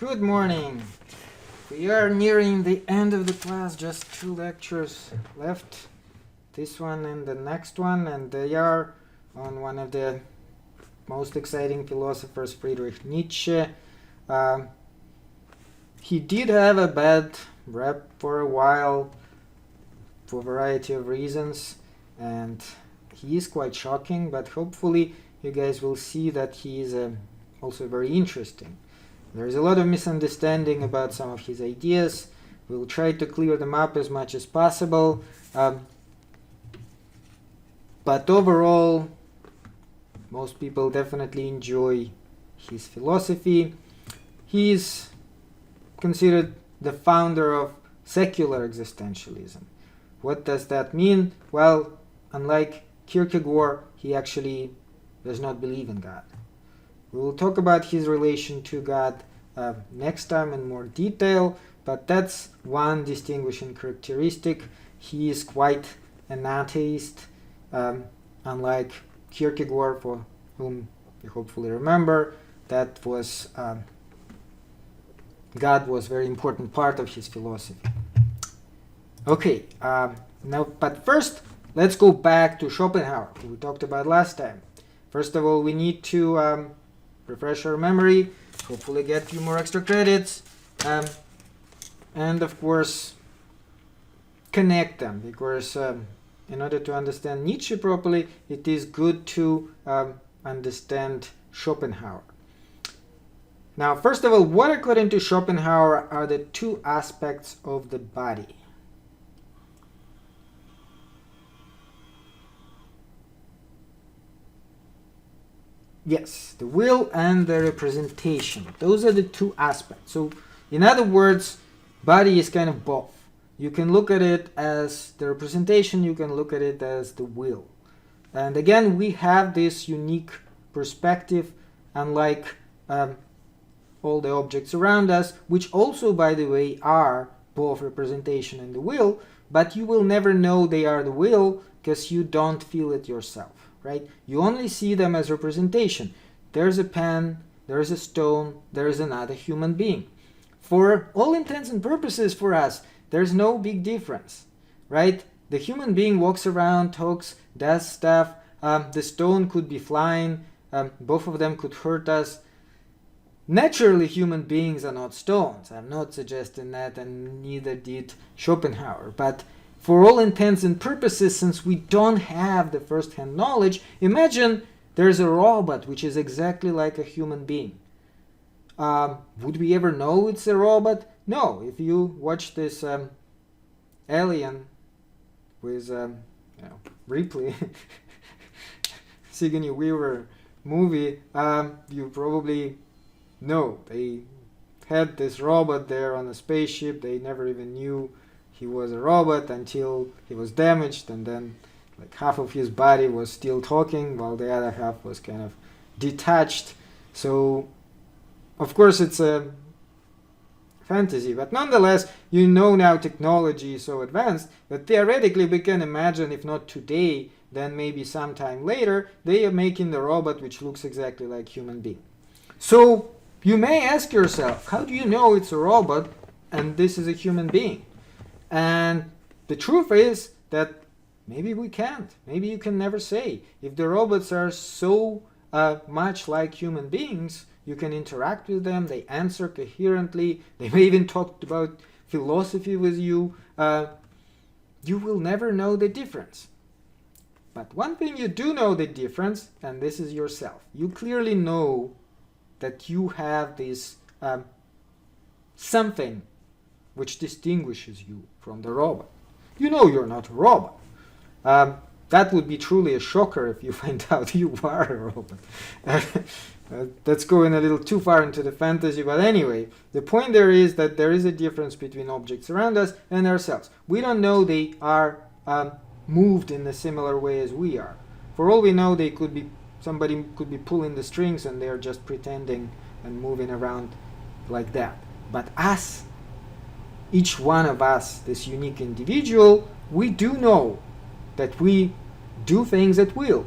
Good morning. We are nearing the end of the class, just 2 lectures left. This one and the next one, and they are on one of the most exciting philosophers, Friedrich Nietzsche. He did have a bad rep for a while for a variety of reasons, and he is quite shocking, but hopefully you guys will see that he is also very interesting. There is a lot of misunderstanding about some of his ideas. We'll try to clear them up as much as possible. But overall, most people definitely enjoy his philosophy. He is considered the founder of secular existentialism. What does that mean? Well, unlike Kierkegaard, he actually does not believe in God. We will talk about his relation to God next time in more detail, but that's one distinguishing characteristic. He is quite an atheist, unlike Kierkegaard, for whom you hopefully remember, that was God was a very important part of his philosophy. Okay, now, but first, let's go back to Schopenhauer, who we talked about last time. First of all, we need to refresh our memory, hopefully get a few more extra credits, and of course connect them, because in order to understand Nietzsche properly, it is good to understand Schopenhauer. Now, first of all, what according to Schopenhauer are the two aspects of the body? Yes, the will and the representation. Those are the two aspects. So, in other words, body is kind of both. You can look at it as the representation, you can look at it as the will. And again, we have this unique perspective, unlike all the objects around us, which also, by the way, are both representation and the will, but you will never know they are the will because you don't feel it yourself. Right? You only see them as representation. There's a pen, there's a stone, there's another human being. For all intents and purposes for us, there's no big difference. Right? The human being walks around, talks, does stuff. The stone could be flying. Both of them could hurt us. Naturally, human beings are not stones. I'm not suggesting that, and neither did Schopenhauer. But for all intents and purposes, since we don't have the first-hand knowledge, imagine there's a robot which is exactly like a human being. Would we ever know it's a robot? No. If you watch this Alien with Ripley, Sigourney Weaver movie, you probably know they had this robot there on a spaceship. They never even knew he was a robot until he was damaged, and then like half of his body was still talking while the other half was kind of detached. So of course it's a fantasy, but nonetheless, you know, now technology is so advanced that theoretically we can imagine, if not today, then maybe sometime later, they are making the robot which looks exactly like human being. So you may ask yourself, how do you know it's a robot and this is a human being? And the truth is that maybe we can't. Maybe you can never say. If the robots are so much like human beings, you can interact with them, they answer coherently, they may even talk about philosophy with you, you will never know the difference. But one thing you do know the difference, and this is yourself. You clearly know that you have this something which distinguishes you from the robot. You know you're not a robot. That would be truly a shocker if you find out you are a robot. That's going a little too far into the fantasy, but anyway, the point there is that there is a difference between objects around us and ourselves. We don't know they are moved in a similar way as we are. For all we know, somebody could be pulling the strings and they're just pretending and moving around like that. But us, each one of us, this unique individual, we do know that we do things at will.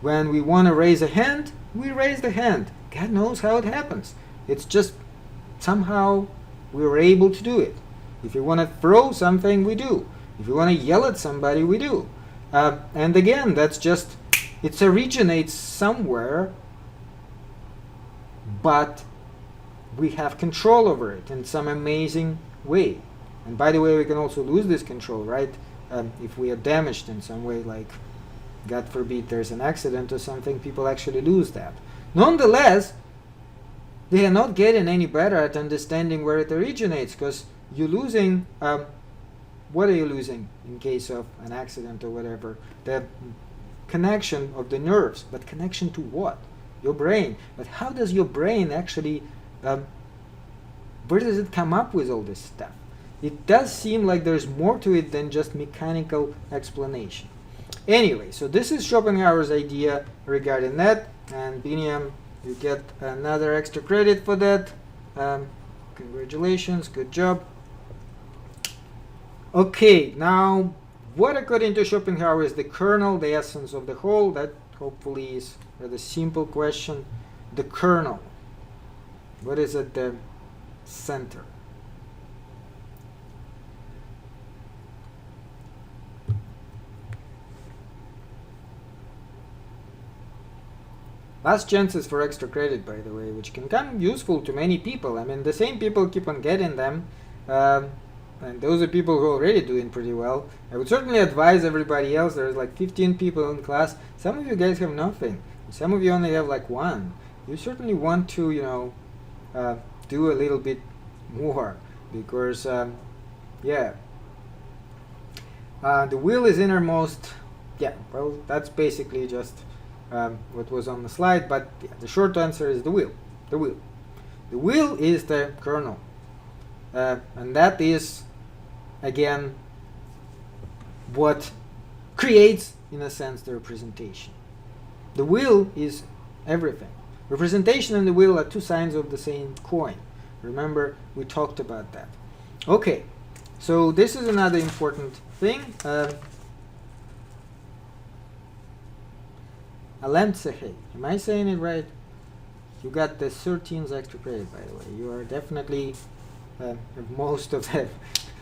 When we want to raise a hand, we raise the hand. God knows how it happens. It's just somehow we were able to do it. If you want to throw something, we do. If you want to yell at somebody, we do. And again, that's just, it originates somewhere, but we have control over it in some amazing way. And by the way, we can also lose this control, right? If we are damaged in some way, like, God forbid, there's an accident or something, people actually lose that. Nonetheless, they are not getting any better at understanding where it originates, because you're losing, what are you losing in case of an accident or whatever? The connection of the nerves. But connection to what? Your brain. But how does your brain actually, where does it come up with all this stuff? It does seem like there's more to it than just mechanical explanation. Anyway, so this is Schopenhauer's idea regarding that, and Biniam, you get another extra credit for that. Congratulations, good job. Okay, now, what according to Schopenhauer is the kernel, the essence of the whole? That hopefully is a rather simple question. The kernel. What is at the center? Last chances for extra credit, by the way, which can come useful to many people. I mean, the same people keep on getting them, and those are people who are already doing pretty well. I would certainly advise everybody else. There's like 15 people in class. Some of you guys have nothing. Some of you only have like one. You certainly want to, do a little bit more, because, yeah. The will is innermost. Yeah, well, that's basically just what was on the slide, but yeah, the short answer is the will. The will. The will is the kernel. And that is, again, what creates, in a sense, the representation. The will is everything. Representation and the will are two sides of the same coin. Remember, we talked about that. Okay, so this is another important thing. Alemtsehe. Am I saying it right? You got the 13th extra credit, by the way. You are definitely most of them,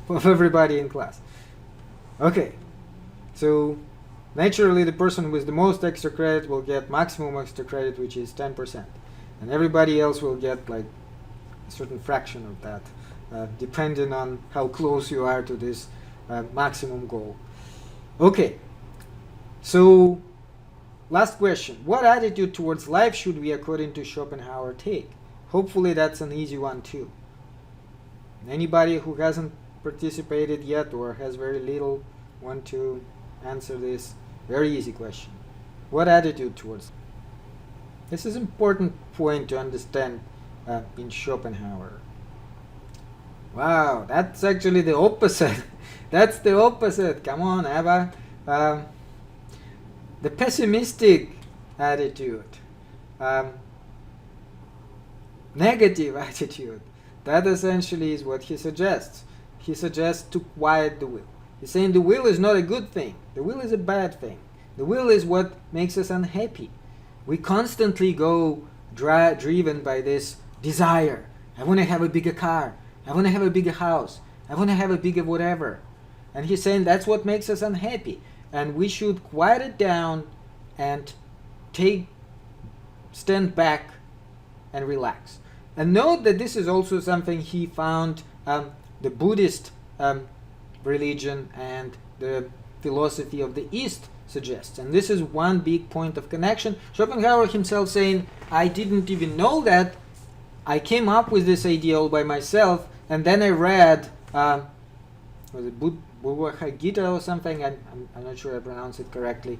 of everybody in class. Okay, so naturally the person with the most extra credit will get maximum extra credit, which is 10%. And everybody else will get like a certain fraction of that, depending on how close you are to this maximum goal. Okay, so last question. What attitude towards life should we, according to Schopenhauer, take? Hopefully that's an easy one too. Anybody who hasn't participated yet or has very little want to answer this very easy question. What attitude towards life? This is an important point to understand in Schopenhauer. Wow, that's actually the opposite. That's the opposite. Come on, Eva. The pessimistic attitude, negative attitude, that essentially is what he suggests. He suggests to quiet the will. He's saying the will is not a good thing. The will is a bad thing. The will is what makes us unhappy. We constantly go driven by this desire. I want to have a bigger car. I want to have a bigger house. I want to have a bigger whatever. And he's saying that's what makes us unhappy. And we should quiet it down and stand back and relax. And note that this is also something he found the Buddhist religion and the philosophy of the East suggests. And this is one big point of connection. Schopenhauer himself saying, I didn't even know that. I came up with this idea all by myself, and then I read was it Bhagavad Gita or something, I'm not sure I pronounced it correctly,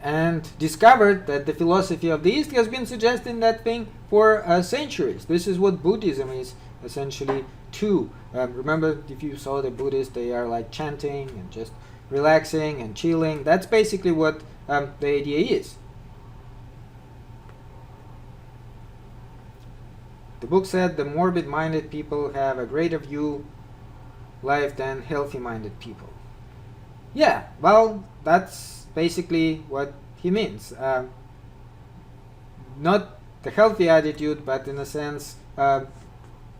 and discovered that the philosophy of the East has been suggesting that thing for centuries. This is what Buddhism is essentially too. Remember, if you saw the Buddhists, they are like chanting and just relaxing and chilling. That's basically what the idea is. The book said the morbid-minded people have a greater view life than healthy-minded people. Yeah, well, that's basically what he means. Not the healthy attitude, but in a sense,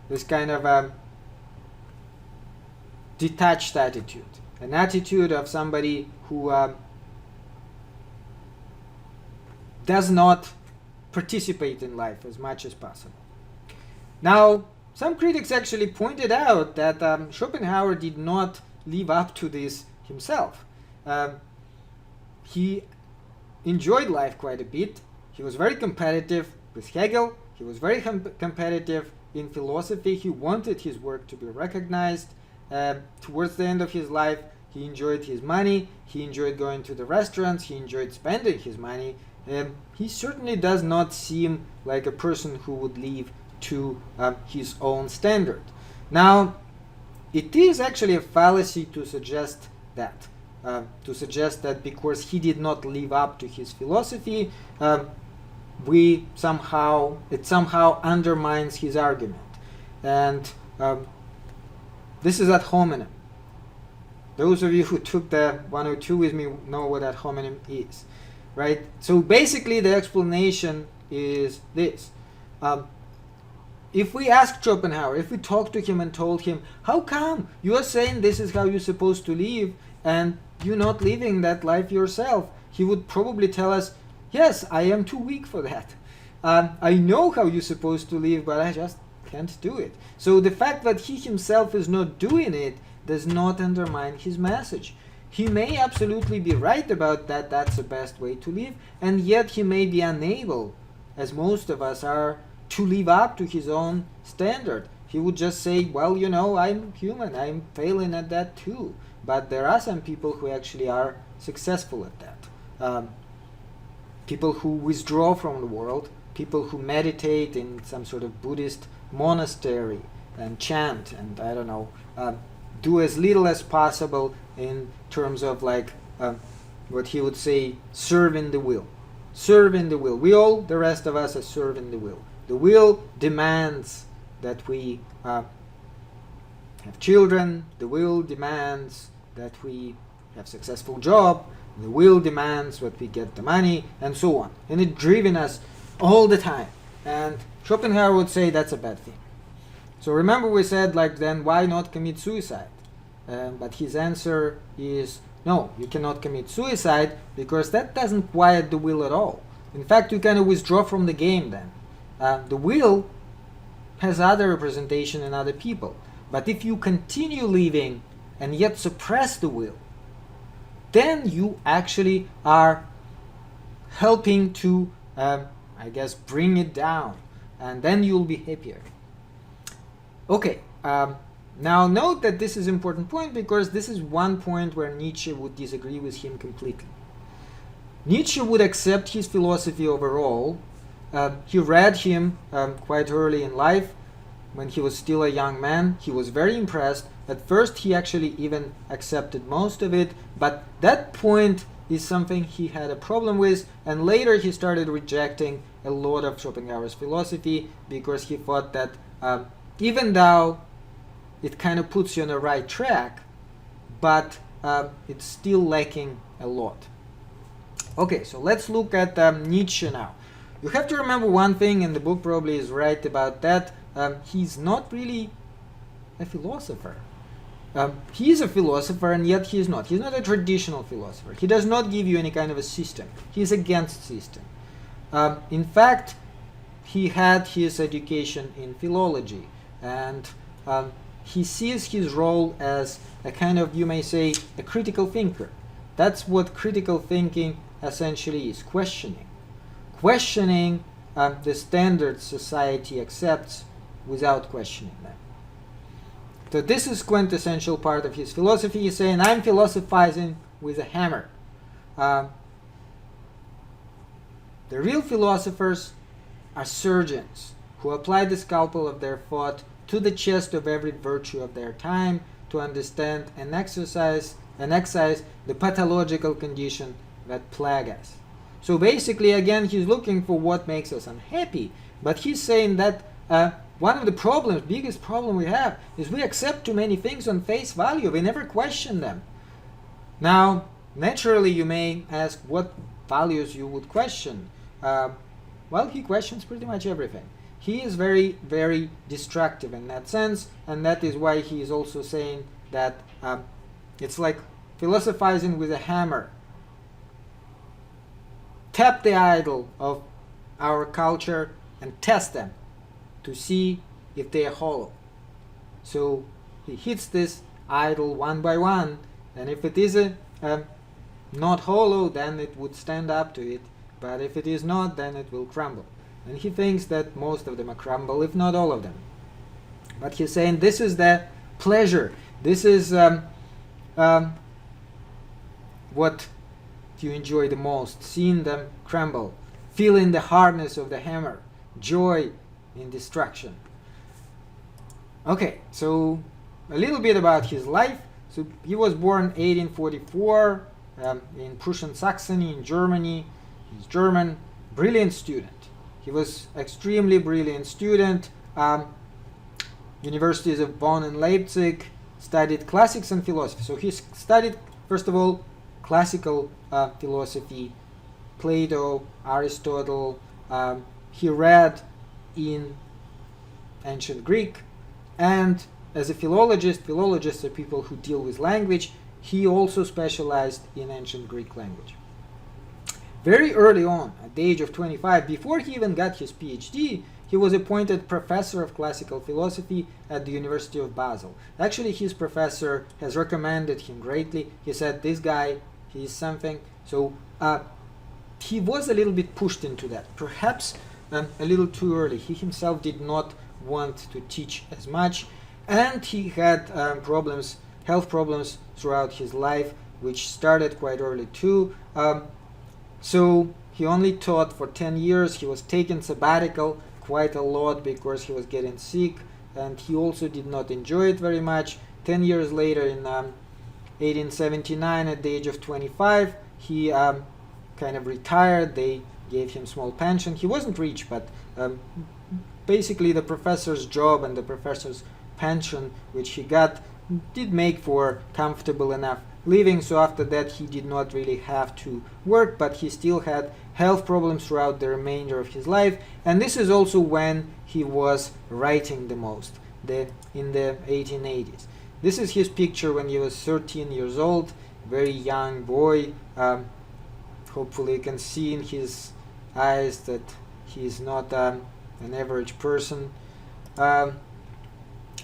this kind of a detached attitude, an attitude of somebody who does not participate in life as much as possible. Now, some critics actually pointed out that Schopenhauer did not live up to this himself. He enjoyed life quite a bit. He was very competitive with Hegel. He was very competitive in philosophy. He wanted his work to be recognized. Towards the end of his life, he enjoyed his money. He enjoyed going to the restaurants. He enjoyed spending his money. He certainly does not seem like a person who would live to his own standard. Now, it is actually a fallacy to suggest that. Because he did not live up to his philosophy, it somehow undermines his argument. And this is ad hominem. Those of you who took the 102 with me know what ad hominem is, right? So basically the explanation is this. If we asked Schopenhauer, if we talked to him and told him, how come you are saying this is how you're supposed to live and you're not living that life yourself, he would probably tell us, yes, I am too weak for that. I know how you're supposed to live, but I just can't do it. So the fact that he himself is not doing it does not undermine his message. He may absolutely be right about that, that's the best way to live, and yet he may be unable, as most of us are, to live up to his own standard. He would just say, well, I'm human, I'm failing at that too. But there are some people who actually are successful at that. People who withdraw from the world, people who meditate in some sort of Buddhist monastery and chant and, do as little as possible in terms of what he would say, serving the will. Serving the will. We all, the rest of us, are serving the will. The will demands that we have children. The will demands that we have a successful job. The will demands that we get the money, and so on. And it's driven us all the time. And Schopenhauer would say that's a bad thing. So remember we said, then why not commit suicide? But his answer is, no, you cannot commit suicide because that doesn't quiet the will at all. In fact, you kind of withdraw from the game then. The will has other representation in other people. But if you continue living and yet suppress the will, then you actually are helping to, bring it down. And then you'll be happier. Okay, now note that this is an important point because this is one point where Nietzsche would disagree with him completely. Nietzsche would accept his philosophy overall. He read him quite early in life when he was still a young man. He was very impressed. At first he actually even accepted most of it, but that point is something he had a problem with, and later he started rejecting a lot of Schopenhauer's philosophy because he thought that even though it kind of puts you on the right track, but it's still lacking a lot. Okay, so let's look at Nietzsche now. You have to remember one thing, and the book probably is right about that. He's not really a philosopher. He is a philosopher, and yet he is not. He's not a traditional philosopher. He does not give you any kind of a system. He is against system. In fact, he had his education in philology, and he sees his role as a kind of, you may say, a critical thinker. That's what critical thinking essentially is, questioning. Questioning the standards society accepts without questioning them. So this is quintessential part of his philosophy. He's saying, I'm philosophizing with a hammer. The real philosophers are surgeons who apply the scalpel of their thought to the chest of every virtue of their time to understand and excise the pathological condition that plague us. So basically, again, he's looking for what makes us unhappy, but he's saying that one of the biggest problem we have is we accept too many things on face value. We never question them. Now, naturally, you may ask what values you would question. Well, he questions pretty much everything. he is very, very destructive in that sense, and that is why he is also saying that it's like philosophizing with a hammer. Tap the idol of our culture and test them to see if they are hollow. So he hits this idol one by one, and if it is not hollow, then it would stand up to it, but if it is not, then it will crumble. And he thinks that most of them are crumble, if not all of them. But he's saying this is the pleasure. This is what you enjoy the most, seeing them crumble, feeling the hardness of the hammer, joy in destruction. Okay, so a little bit about his life. So he was born 1844 in Prussian Saxony in Germany. He's German, brilliant student. He was extremely brilliant student. Universities of Bonn and Leipzig, studied classics and philosophy. So he studied, first of all, classical philosophy, Plato, Aristotle. He read in ancient Greek, and as a philologists are people who deal with language, he also specialized in ancient Greek language. Very early on, at the age of 25, before he even got his PhD, he was appointed professor of classical philosophy at the University of Basel. Actually, his professor has recommended him greatly. He said, this guy, he is something. So he was a little bit pushed into that, perhaps a little too early. He himself did not want to teach as much, and he had health problems throughout his life, which started quite early too. So he only taught for 10 years. He was taking sabbatical quite a lot because he was getting sick, and he also did not enjoy it very much. 10 years later, in 1879, at the age of 25, he kind of retired. They gave him small pension. He wasn't rich, but basically the professor's job and the professor's pension, which he got, did make for comfortable enough living. So after that, he did not really have to work, but he still had health problems throughout the remainder of his life. And this is also when he was writing the most, in the 1880s. This is his picture when he was 13 years old, very young boy. Hopefully you can see in his eyes that he is not an average person.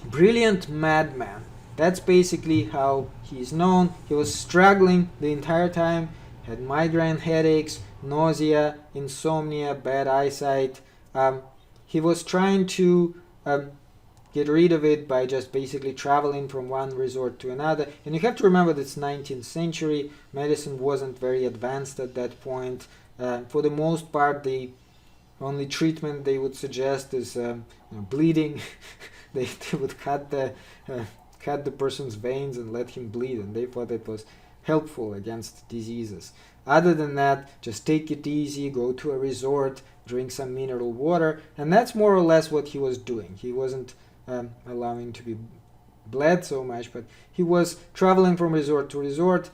Brilliant madman. That's basically how he is known. He was struggling the entire time, had migraine headaches, nausea, insomnia, bad eyesight. He was trying to get rid of it by just basically traveling from one resort to another. And you have to remember that it's 19th century. Medicine wasn't very advanced at that point. For the most part, the only treatment they would suggest is bleeding. they would cut the person's veins and let him bleed, and they thought it was helpful against diseases. Other than that, just take it easy, go to a resort, drink some mineral water, and that's more or less what he was doing. He wasn't allowing to be bled so much, but he was traveling from resort to resort,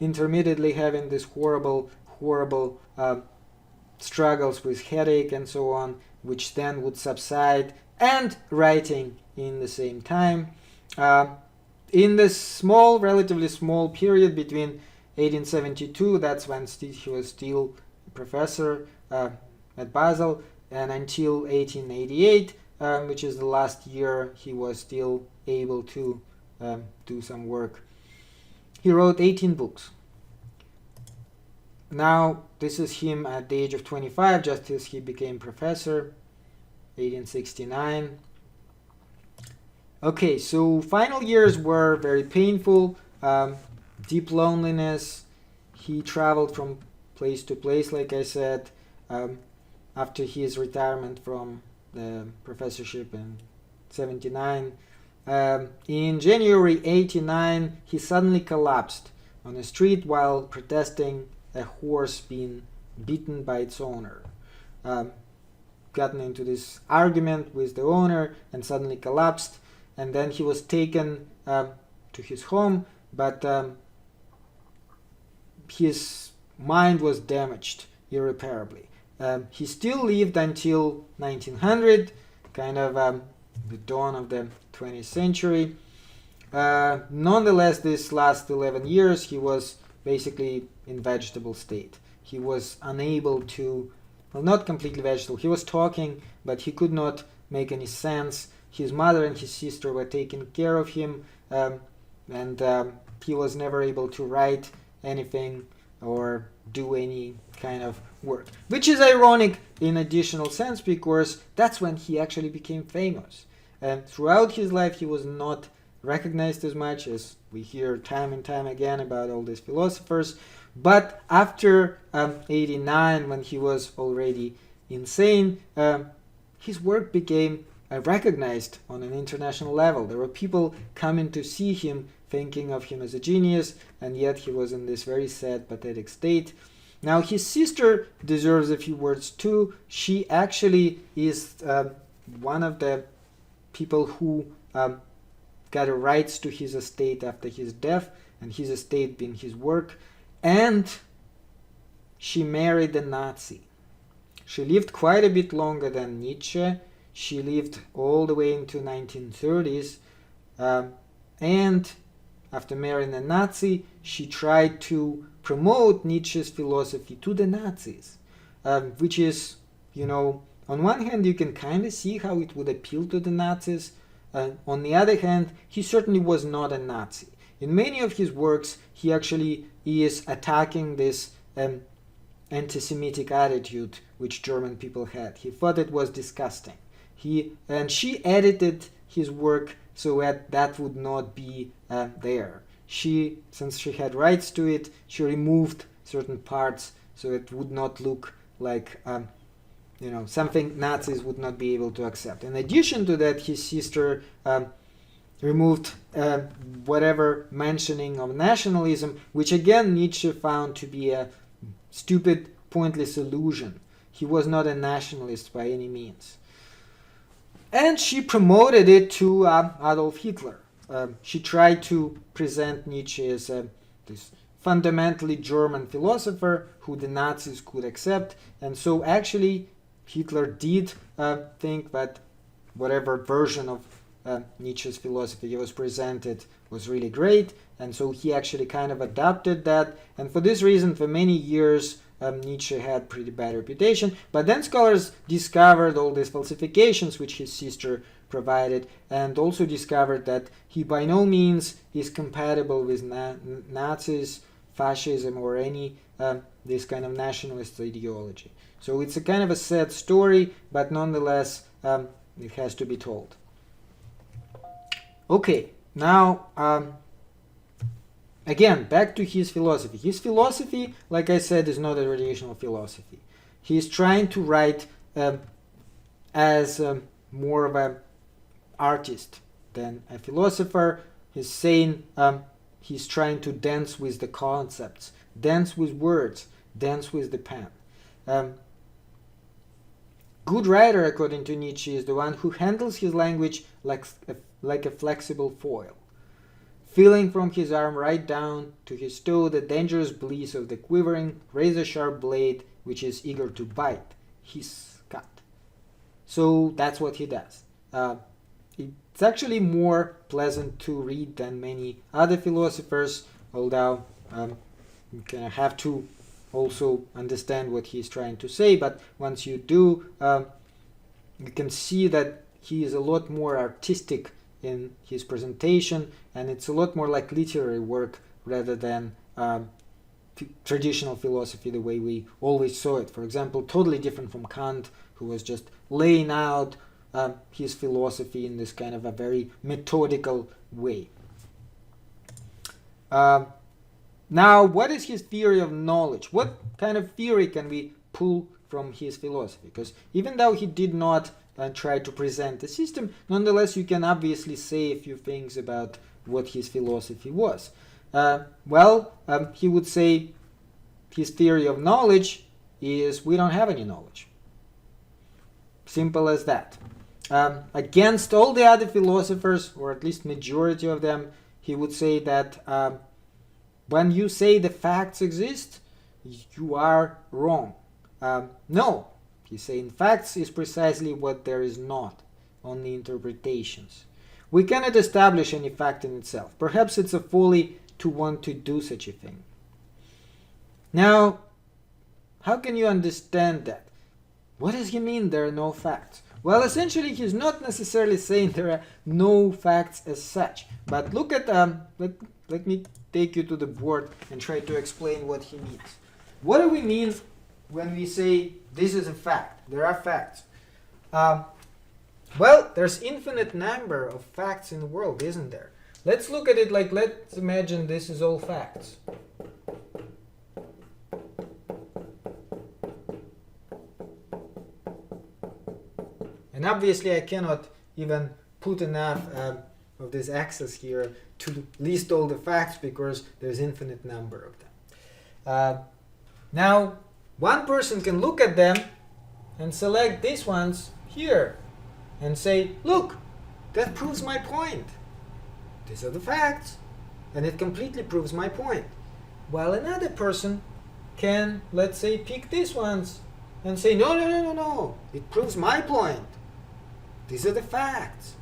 intermittently having these horrible struggles with headache and so on, which then would subside, and writing in the same time. In this relatively small period between 1872, that's when he was still a professor at Basel, and until 1888, which is the last year he was still able to do some work. He wrote 18 books. Now, this is him at the age of 25, just as he became professor, 1869. Okay, so final years were very painful, deep loneliness. He traveled from place to place, like I said, after his retirement from the professorship in 79. In January 89, he suddenly collapsed on the street while protesting a horse being beaten by its owner. Gotten into this argument with the owner and suddenly collapsed. And then he was taken to his home, but his mind was damaged irreparably. He still lived until 1900, kind of the dawn of the 20th century. Nonetheless, this last 11 years, he was basically in vegetable state. He was unable to, well, not completely vegetable. He was talking, but he could not make any sense. His mother and his sister were taking care of him, and he was never able to write anything or do any kind of work. Which is ironic in additional sense, because that's when he actually became famous. And throughout his life, he was not recognized as much, as we hear time and time again about all these philosophers. But after 89, when he was already insane, his work became recognized on an international level. There were people coming to see him, thinking of him as a genius, and yet he was in this very sad, pathetic state. Now, his sister deserves a few words too. She actually is one of the people who got rights to his estate after his death, and his estate being his work. And she married a Nazi. She lived quite a bit longer than Nietzsche. She lived all the way into 1930s. And after marrying a Nazi, she tried to promote Nietzsche's philosophy to the Nazis, which is, on one hand, you can kind of see how it would appeal to the Nazis. On the other hand, he certainly was not a Nazi. In many of his works, he actually is attacking this anti-Semitic attitude which German people had. He thought it was disgusting. She edited his work so that would not be there. Since she had rights to it, she removed certain parts so it would not look like something Nazis would not be able to accept. In addition to that, his sister removed whatever mentioning of nationalism, which again Nietzsche found to be a stupid, pointless illusion. He was not a nationalist by any means. And she promoted it to Adolf Hitler. She tried to present Nietzsche as this fundamentally German philosopher who the Nazis could accept. And so actually Hitler did think that whatever version of Nietzsche's philosophy was presented was really great, and so he actually kind of adopted that. And for this reason, for many years, Nietzsche had pretty bad reputation. But then scholars discovered all these falsifications which his sister provided, and also discovered that he by no means is compatible with Nazis, fascism, or any this kind of nationalist ideology. So it's a kind of a sad story, but nonetheless, it has to be told. Okay, now, again, back to his philosophy. His philosophy, like I said, is not a traditional philosophy. He's trying to write as more of an artist than a philosopher. He's saying he's trying to dance with the concepts, dance with words, dance with the pen. Good writer, according to Nietzsche, is the one who handles his language like a flexible foil, feeling from his arm right down to his toe the dangerous bliss of the quivering, razor-sharp blade which is eager to bite, hiss, cut. So that's what he does. It's actually more pleasant to read than many other philosophers, although you kind of have to also understand what he's trying to say. But once you do, you can see that he is a lot more artistic in his presentation, and it's a lot more like literary work rather than traditional philosophy the way we always saw it. For example, totally different from Kant, who was just laying out his philosophy in this kind of a very methodical way. Now, what is his theory of knowledge? What kind of theory can we pull from his philosophy? Because even though he did not try to present a system, nonetheless you can obviously say a few things about what his philosophy was. He would say his theory of knowledge is we don't have any knowledge. Simple as that. Against all the other philosophers, or at least majority of them, he would say that when you say the facts exist, you are wrong. No, he's saying facts is precisely what there is not, only interpretations. We cannot establish any fact in itself. Perhaps it's a folly to want to do such a thing. Now, how can you understand that? What does he mean there are no facts? Well, essentially, he's not necessarily saying there are no facts as such. But look at, let me take you to the board and try to explain what he means. What do we mean when we say this is a fact? There are facts. Well, there's infinite number of facts in the world, isn't there? Let's look at it like, let's imagine this is all facts. And obviously I cannot even put enough of this axis here to list all the facts because there's infinite number of them. Now, one person can look at them and select these ones here and say, look, that proves my point. These are the facts. And it completely proves my point. While another person can, let's say, pick these ones and say, no, it proves my point. These are the facts.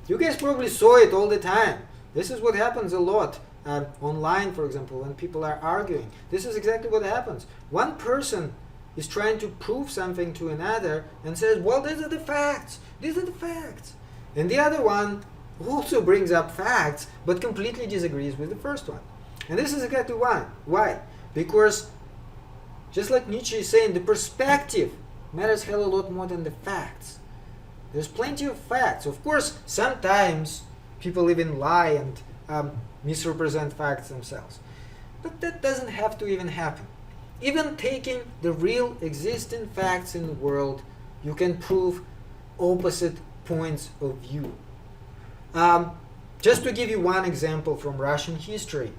You guys probably saw it all the time. This is what happens a lot online, for example, when people are arguing. This is exactly what happens. One person is trying to prove something to another and says, well, these are the facts. These are the facts. And the other one also brings up facts, but completely disagrees with the first one. And this is exactly why. Why? Because, just like Nietzsche is saying, the perspective matters hell a lot more than the facts. There's plenty of facts. Of course, sometimes people even lie and misrepresent facts themselves. But that doesn't have to even happen. Even taking the real existing facts in the world, you can prove opposite points of view. Just to give you one example from Russian history.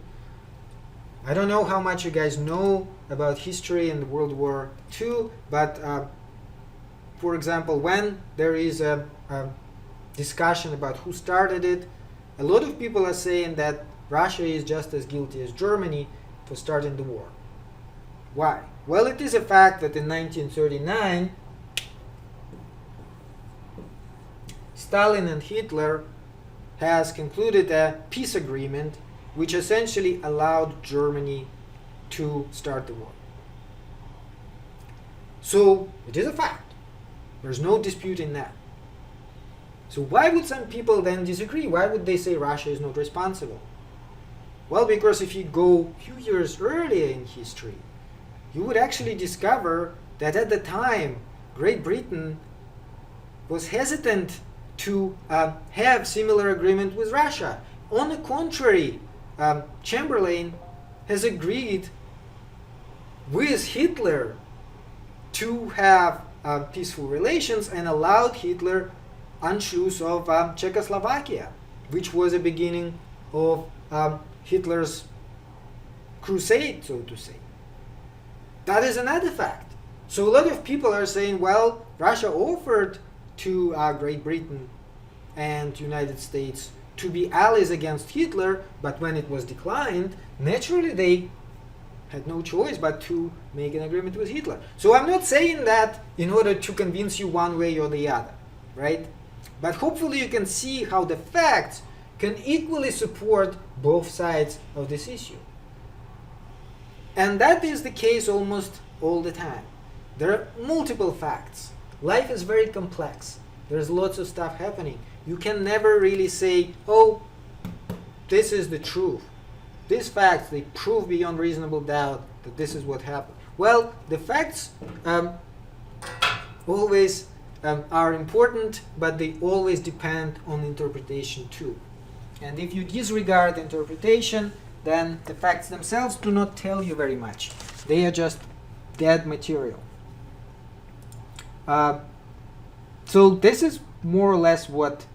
I don't know how much you guys know about history in World War II, but for example, when there is a discussion about who started it, a lot of people are saying that Russia is just as guilty as Germany for starting the war. Why? Well, it is a fact that in 1939, Stalin and Hitler has concluded a peace agreement which essentially allowed Germany to start the war. So, it is a fact. There's no dispute in that. So why would some people then disagree? Why would they say Russia is not responsible? Well, because if you go a few years earlier in history, you would actually discover that at the time, Great Britain was hesitant to have similar agreement with Russia. On the contrary, Chamberlain has agreed with Hitler to have peaceful relations and allowed Hitler anschluss of Czechoslovakia, which was a beginning of Hitler's crusade, so to say. That is another fact. So a lot of people are saying, well, Russia offered to Great Britain and United States to be allies against Hitler, but when it was declined, naturally they had no choice but to make an agreement with Hitler. So I'm not saying that in order to convince you one way or the other, right? But hopefully you can see how the facts can equally support both sides of this issue. And that is the case almost all the time. There are multiple facts. Life is very complex. There's lots of stuff happening. You can never really say, oh, this is the truth. These facts, they prove beyond reasonable doubt that this is what happened. Well, the facts always are important, but they always depend on interpretation too. And if you disregard interpretation, then the facts themselves do not tell you very much. They are just dead material. So this is more or less what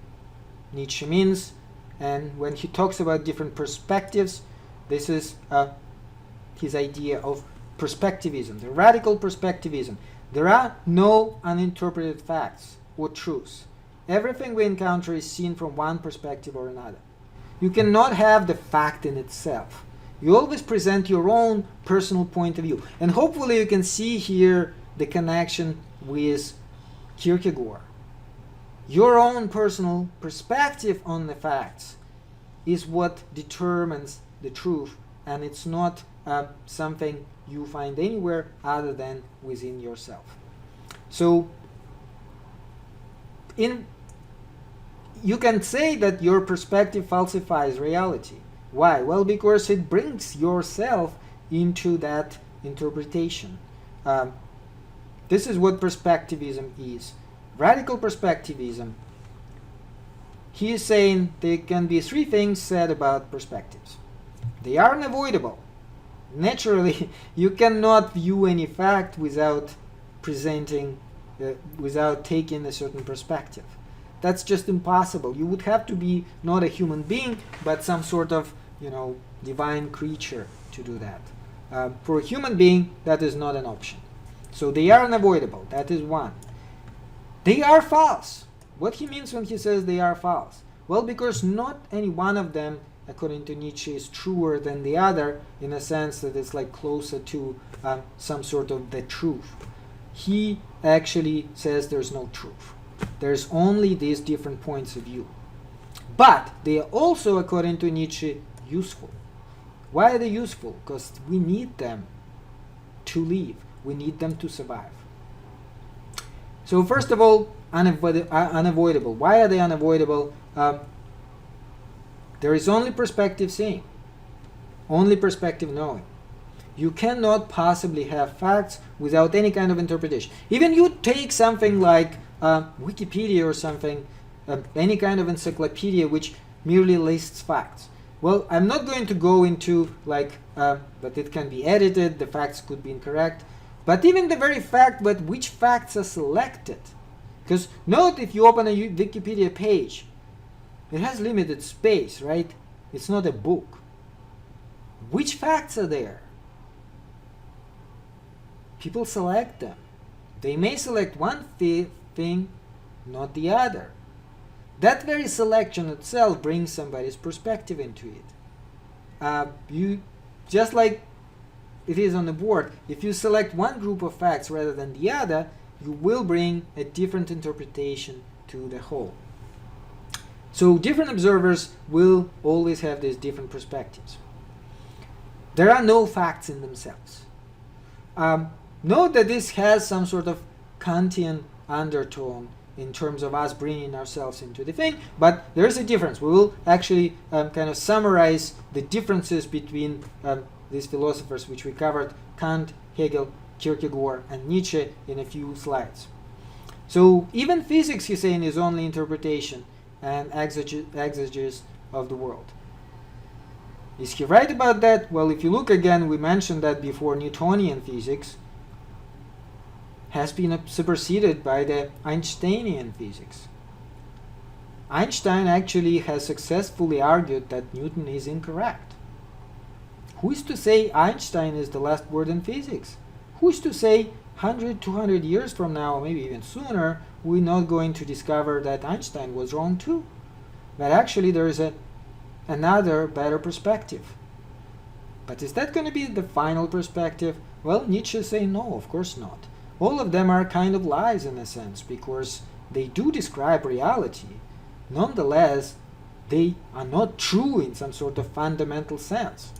Nietzsche means. And when he talks about different perspectives, this is his idea of perspectivism, the radical perspectivism. There are no uninterpreted facts or truths. Everything we encounter is seen from one perspective or another. You cannot have the fact in itself. You always present your own personal point of view. And hopefully you can see here the connection with Kierkegaard. Your own personal perspective on the facts is what determines the truth, and it's not something you find anywhere other than within yourself. So you can say that your perspective falsifies reality. Why? Well, because it brings yourself into that interpretation. This is what perspectivism is. Radical perspectivism. He is saying there can be three things said about perspectives. They are unavoidable. Naturally, you cannot view any fact without presenting, without taking a certain perspective. That's just impossible. You would have to be not a human being, but some sort of, divine creature to do that. For a human being, that is not an option. So they are unavoidable. That is one. They are false. What he means when he says they are false? Well, because not any one of them, according to Nietzsche, is truer than the other, in a sense that it's like closer to some sort of the truth. He actually says there's no truth. There's only these different points of view. But they are also, according to Nietzsche, useful. Why are they useful? Because we need them to live. We need them to survive. So first of all, unavoidable. Why are they unavoidable? There is only perspective seeing, only perspective knowing. You cannot possibly have facts without any kind of interpretation. Even you take something like Wikipedia or something, any kind of encyclopedia which merely lists facts. Well, I'm not going to go into that it can be edited, the facts could be incorrect, but even the very fact that which facts are selected. Because note, if you open a Wikipedia page, it has limited space, right? It's not a book. Which facts are there? People select them. They may select one thing, not the other. That very selection itself brings somebody's perspective into it. Just like it is on the board, if you select one group of facts rather than the other, you will bring a different interpretation to the whole. So different observers will always have these different perspectives. There are no facts in themselves. Note that this has some sort of Kantian undertone in terms of us bringing ourselves into the thing, but there is a difference. We will actually kind of summarize the differences between these philosophers which we covered, Kant, Hegel, Kierkegaard, and Nietzsche, in a few slides. So even physics, he's saying, is only interpretation and exegesis of the world. Is he right about that? Well, if you look again, we mentioned that before, Newtonian physics has been superseded by the Einsteinian physics. Einstein actually has successfully argued that Newton is incorrect. Who is to say Einstein is the last word in physics? Who is to say 100, 200 years from now, or maybe even sooner, we're not going to discover that Einstein was wrong too? That actually there is another better perspective. But is that going to be the final perspective? Well, Nietzsche say no, of course not. All of them are kind of lies in a sense, because they do describe reality. Nonetheless, they are not true in some sort of fundamental sense.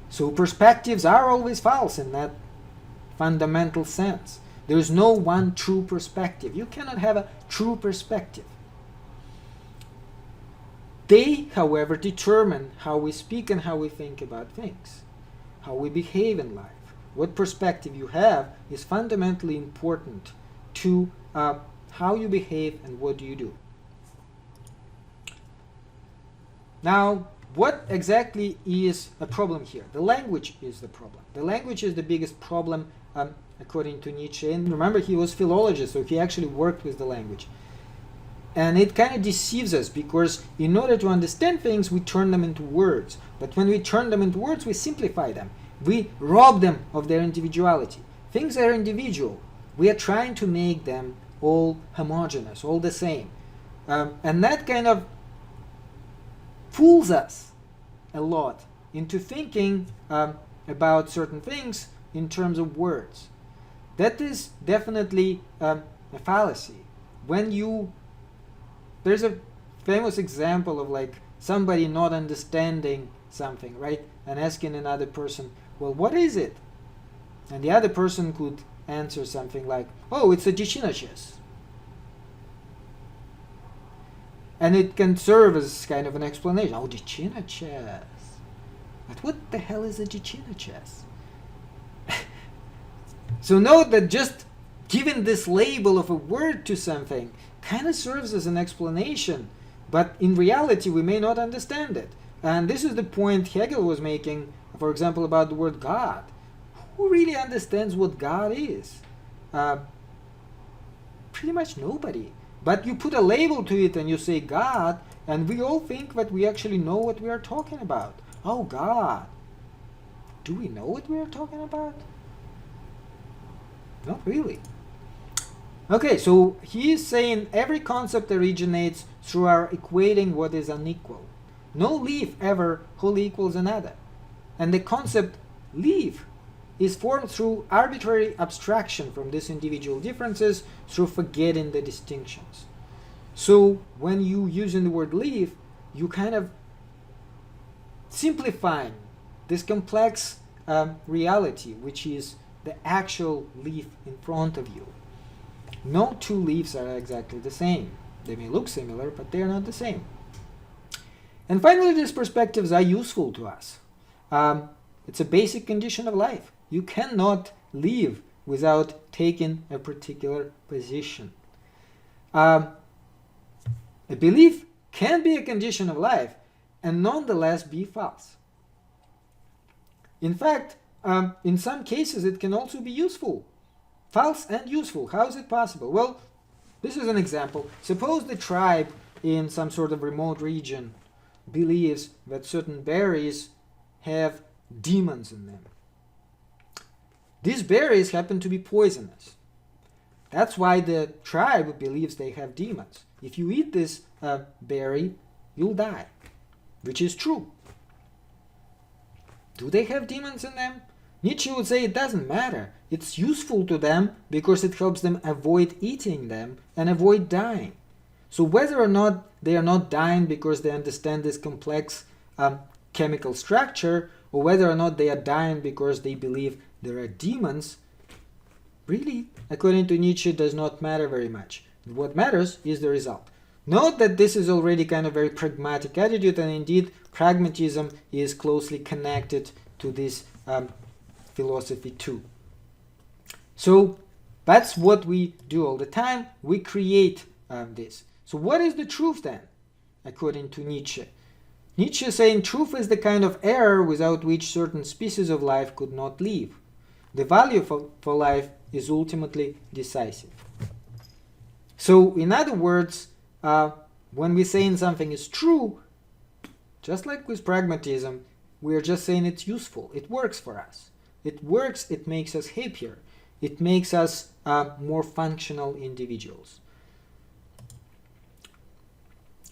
So perspectives are always false in that fundamental sense. There is no one true perspective. You cannot have a true perspective. They, however, determine how we speak and how we think about things, how we behave in life. What perspective you have is fundamentally important to how you behave and what do you do. Now, what exactly is a problem here? The language is the problem. The language is the biggest problem according to Nietzsche. And remember, he was a philologist, so he actually worked with the language. And it kind of deceives us, because in order to understand things, we turn them into words. But when we turn them into words, we simplify them. We rob them of their individuality. Things are individual. We are trying to make them all homogeneous, all the same. And that kind of fools us a lot into thinking about certain things in terms of words. That is definitely a fallacy. There's a famous example of like somebody not understanding something, right? And asking another person, well, what is it? And the other person could answer something like, oh, it's a dzicinacess. And it can serve as kind of an explanation. Oh, dzicinacess. But what the hell is a dzicinacess? So note that just giving this label of a word to something kind of serves as an explanation, but in reality we may not understand it. And this is the point Hegel was making, for example, about the word God. Who really understands what God is? Pretty much nobody. But you put a label to it and you say God, and we all think that we actually know what we are talking about. Oh, God. Do we know what we are talking about? Not really. Okay, so he is saying every concept originates through our equating what is unequal. No leaf ever wholly equals another. And the concept leaf is formed through arbitrary abstraction from these individual differences, through forgetting the distinctions. So when you using the word leaf, you kind of simplifying this complex reality, which is the actual leaf in front of you. No two leaves are exactly the same. They may look similar, but they are not the same. And finally, these perspectives are useful to us. It's a basic condition of life. You cannot live without taking a particular position. A belief can be a condition of life and nonetheless be false. In fact, in some cases it can also be useful. False and useful. How is it possible? Well, this is an example. Suppose the tribe in some sort of remote region believes that certain berries have demons in them. These berries happen to be poisonous. That's why the tribe believes they have demons. If you eat this berry, you'll die, which is true. Do they have demons in them? Nietzsche would say it doesn't matter. It's useful to them because it helps them avoid eating them and avoid dying. So whether or not they are not dying because they understand this complex chemical structure, or whether or not they are dying because they believe there are demons, really, according to Nietzsche, does not matter very much. What matters is the result. Note that this is already kind of very pragmatic attitude, and indeed pragmatism is closely connected to this philosophy too. So that's what we do all the time. We create this. So what is the truth then, according to Nietzsche? Nietzsche is saying truth is the kind of error without which certain species of life could not live. The value for life is ultimately decisive. So in other words, when we're saying something is true, just like with pragmatism, we're just saying it's useful. It works for us. It works, it makes us happier. It makes us more functional individuals.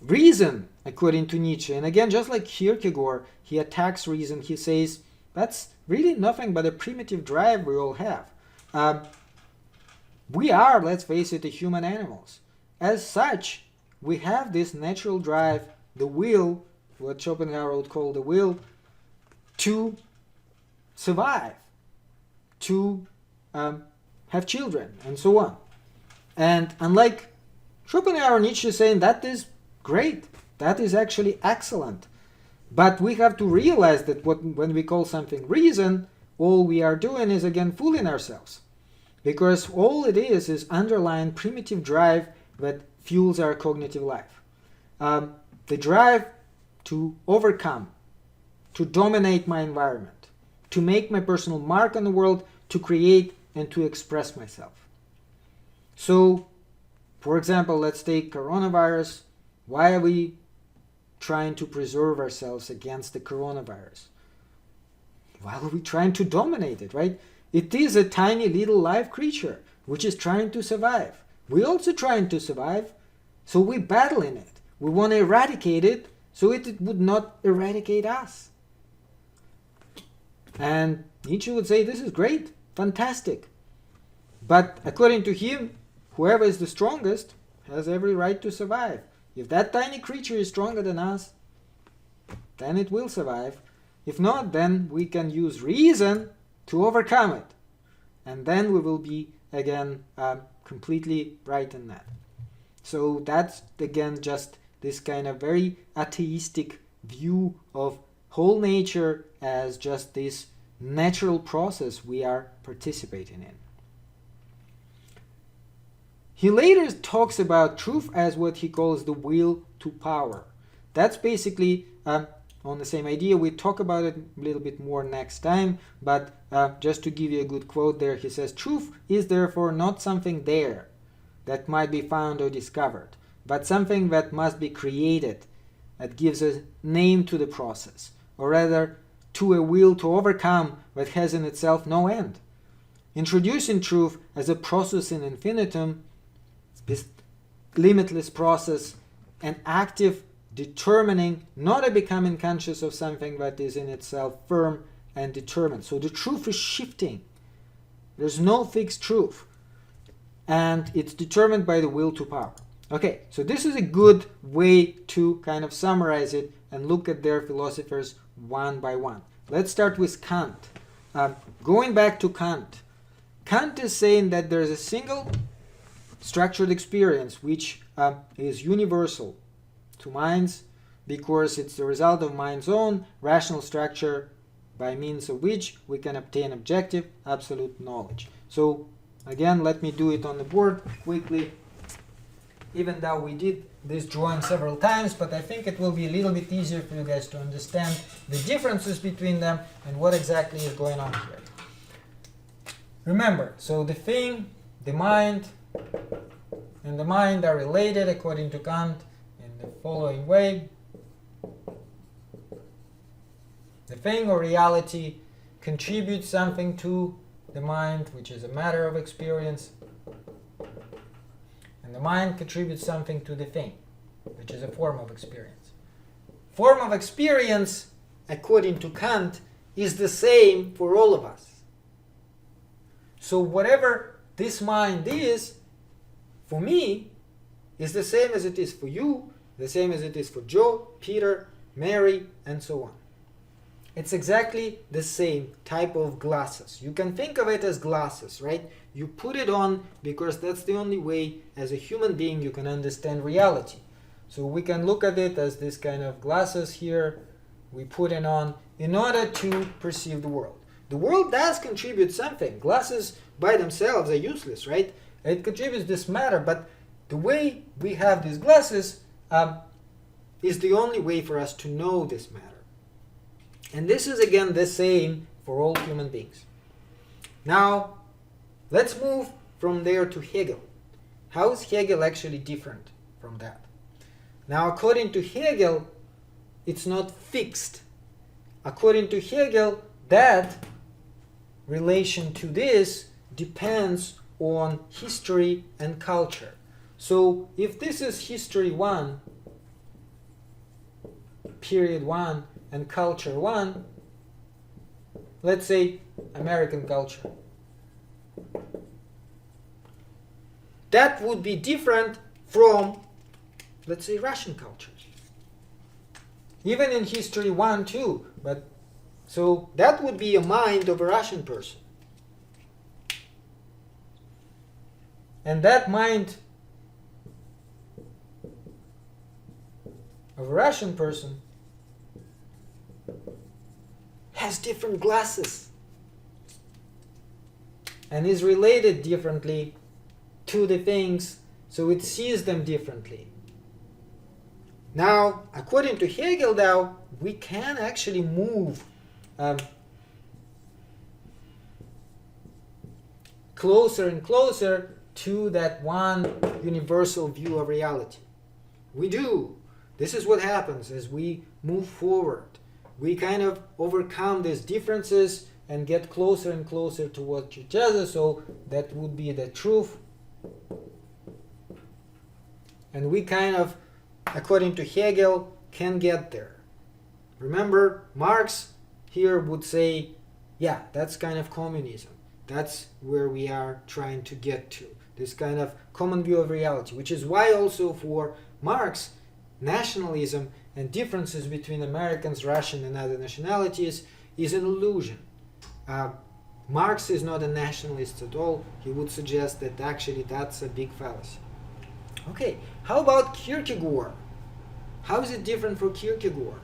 Reason, according to Nietzsche, and again, just like Kierkegaard, he attacks reason. He says that's really nothing but a primitive drive we all have. We are, let's face it, human animals. As such, we have this natural drive, the will, what Schopenhauer would call the will, to survive, to have children, and so on. And unlike Schopenhauer, Nietzsche is saying that is great, that is actually excellent. But we have to realize that when we call something reason, all we are doing is again fooling ourselves. Because all it is underlying primitive drive that fuels our cognitive life. The drive to overcome, to dominate my environment, to make my personal mark on the world, to create and to express myself. So, for example, let's take coronavirus. Why are we trying to preserve ourselves against the coronavirus? Why are we trying to dominate it, right? It is a tiny little live creature which is trying to survive. We're also trying to survive, so we battle in it. We want to eradicate it so it would not eradicate us. And Nietzsche would say this is great, fantastic. But according to him, whoever is the strongest has every right to survive. If that tiny creature is stronger than us, then it will survive. If not, then we can use reason to overcome it. And then we will be, again, completely right in that. So that's, again, just this kind of very atheistic view of whole nature as just this natural process we are participating in. He later talks about truth as what he calls the will to power. That's basically on the same idea. We talk about it a little bit more next time, but just to give you a good quote there, he says, truth is therefore not something there that might be found or discovered, but something that must be created, that gives a name to the process, or rather to a will to overcome that has in itself no end. Introducing truth as a process in infinitum, this limitless process, an active determining, not a becoming conscious of something that is in itself firm and determined. So the truth is shifting. There's no fixed truth. And it's determined by the will to power. Okay, so this is a good way to kind of summarize it and look at their philosophers one by one. Let's start with Kant. Going back to Kant. Kant is saying that there is a single structured experience which is universal to minds because it's the result of mind's own rational structure by means of which we can obtain objective, absolute knowledge. So again, let me do it on the board quickly, even though we did this drawing several times, but I think it will be a little bit easier for you guys to understand the differences between them and what exactly is going on here. Remember, so the thing, the mind, and the mind are related according to Kant in the following way. The thing or reality contributes something to the mind, which is a matter of experience, and the mind contributes something to the thing, which is a form of experience. Form of experience, according to Kant, is the same for all of us. So whatever this mind is, for me, is the same as it is for you, the same as it is for Joe, Peter, Mary, and so on. It's exactly the same type of glasses. You can think of it as glasses, right? You put it on because that's the only way as a human being you can understand reality. So we can look at it as this kind of glasses here we put it on in order to perceive the world. The world does contribute something. Glasses by themselves are useless, right? It contributes this matter, but the way we have these glasses is the only way for us to know this matter. And this is again the same for all human beings. Now, let's move from there to Hegel. How is Hegel actually different from that? Now, according to Hegel, it's not fixed. According to Hegel, that relation to this depends on history and culture. So if this is history 1, period 1, and culture 1, let's say American culture, that would be different from, let's say, Russian culture. Even in history 1, 2, but so that would be a mind of a Russian person. And that mind of a Russian person has different glasses and is related differently to the things, so it sees them differently. Now, according to Hegel, though, we can actually move closer and closer to that one universal view of reality. We do. This is what happens as we move forward. We kind of overcome these differences and get closer and closer towards each other, so that would be the truth. And we kind of, according to Hegel, can get there. Remember, Marx here would say Yeah, that's kind of communism. That's where we are trying to get to. This kind of common view of reality, which is why also for Marx, nationalism and differences between Americans, Russian, and other nationalities is an illusion. Marx is not a nationalist at all. He would suggest that actually that's a big fallacy. Okay, how about Kierkegaard? How is it different for Kierkegaard?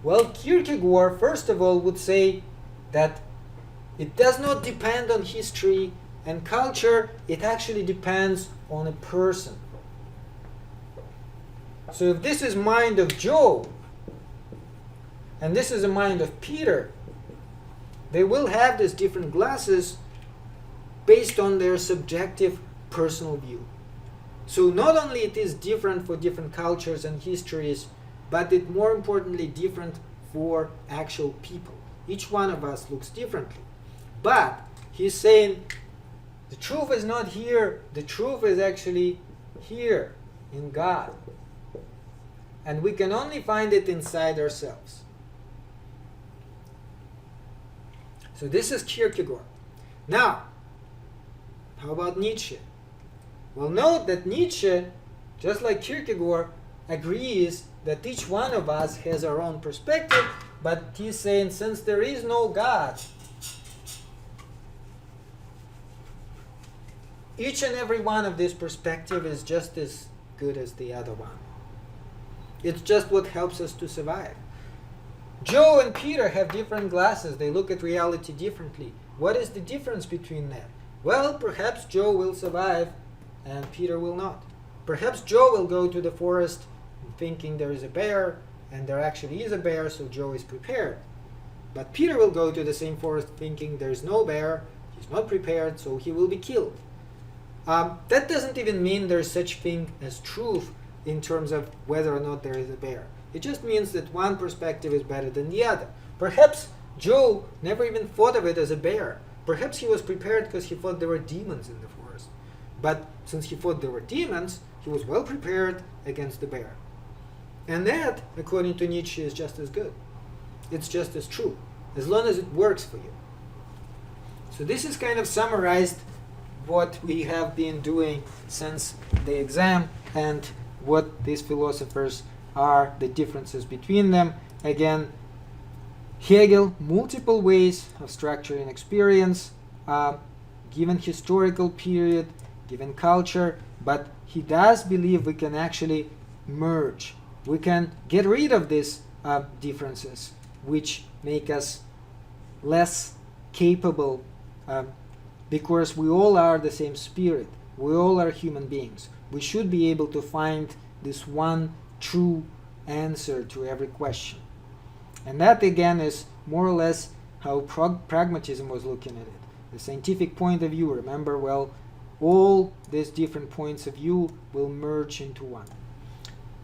Well, Kierkegaard, first of all, would say that it does not depend on history and culture, it actually depends on a person. So if this is mind of Joe, and this is a mind of Peter, they will have these different glasses based on their subjective personal view. So not only it is different for different cultures and histories, but it more importantly different for actual people. Each one of us looks differently. But he's saying the truth is not here, the truth is actually here in God. And we can only find it inside ourselves. So this is Kierkegaard. Now, how about Nietzsche? Well, note that Nietzsche, just like Kierkegaard, agrees that each one of us has our own perspective, but he's saying since there is no God, each and every one of this perspective is just as good as the other one. It's just what helps us to survive. Joe and Peter have different glasses. They look at reality differently. What is the difference between them? Well, perhaps Joe will survive and Peter will not. Perhaps Joe will go to the forest thinking there is a bear and there actually is a bear, so Joe is prepared. But Peter will go to the same forest thinking there is no bear, he's not prepared, so he will be killed. That doesn't even mean there is such thing as truth in terms of whether or not there is a bear. It just means that one perspective is better than the other. Perhaps Joe never even thought of it as a bear. Perhaps he was prepared because he thought there were demons in the forest. But since he thought there were demons, he was well prepared against the bear. And that, according to Nietzsche, is just as good. It's just as true, as long as it works for you. So this is kind of summarized what we have been doing since the exam and what these philosophers are, the differences between them. Again, Hegel, multiple ways of structuring experience, given historical period, given culture, but he does believe we can actually merge. We can get rid of these differences, which make us less capable, because we all are the same spirit. We all are human beings. We should be able to find this one true answer to every question. And that again is more or less how pragmatism was looking at it. The scientific point of view, remember, well, all these different points of view will merge into one.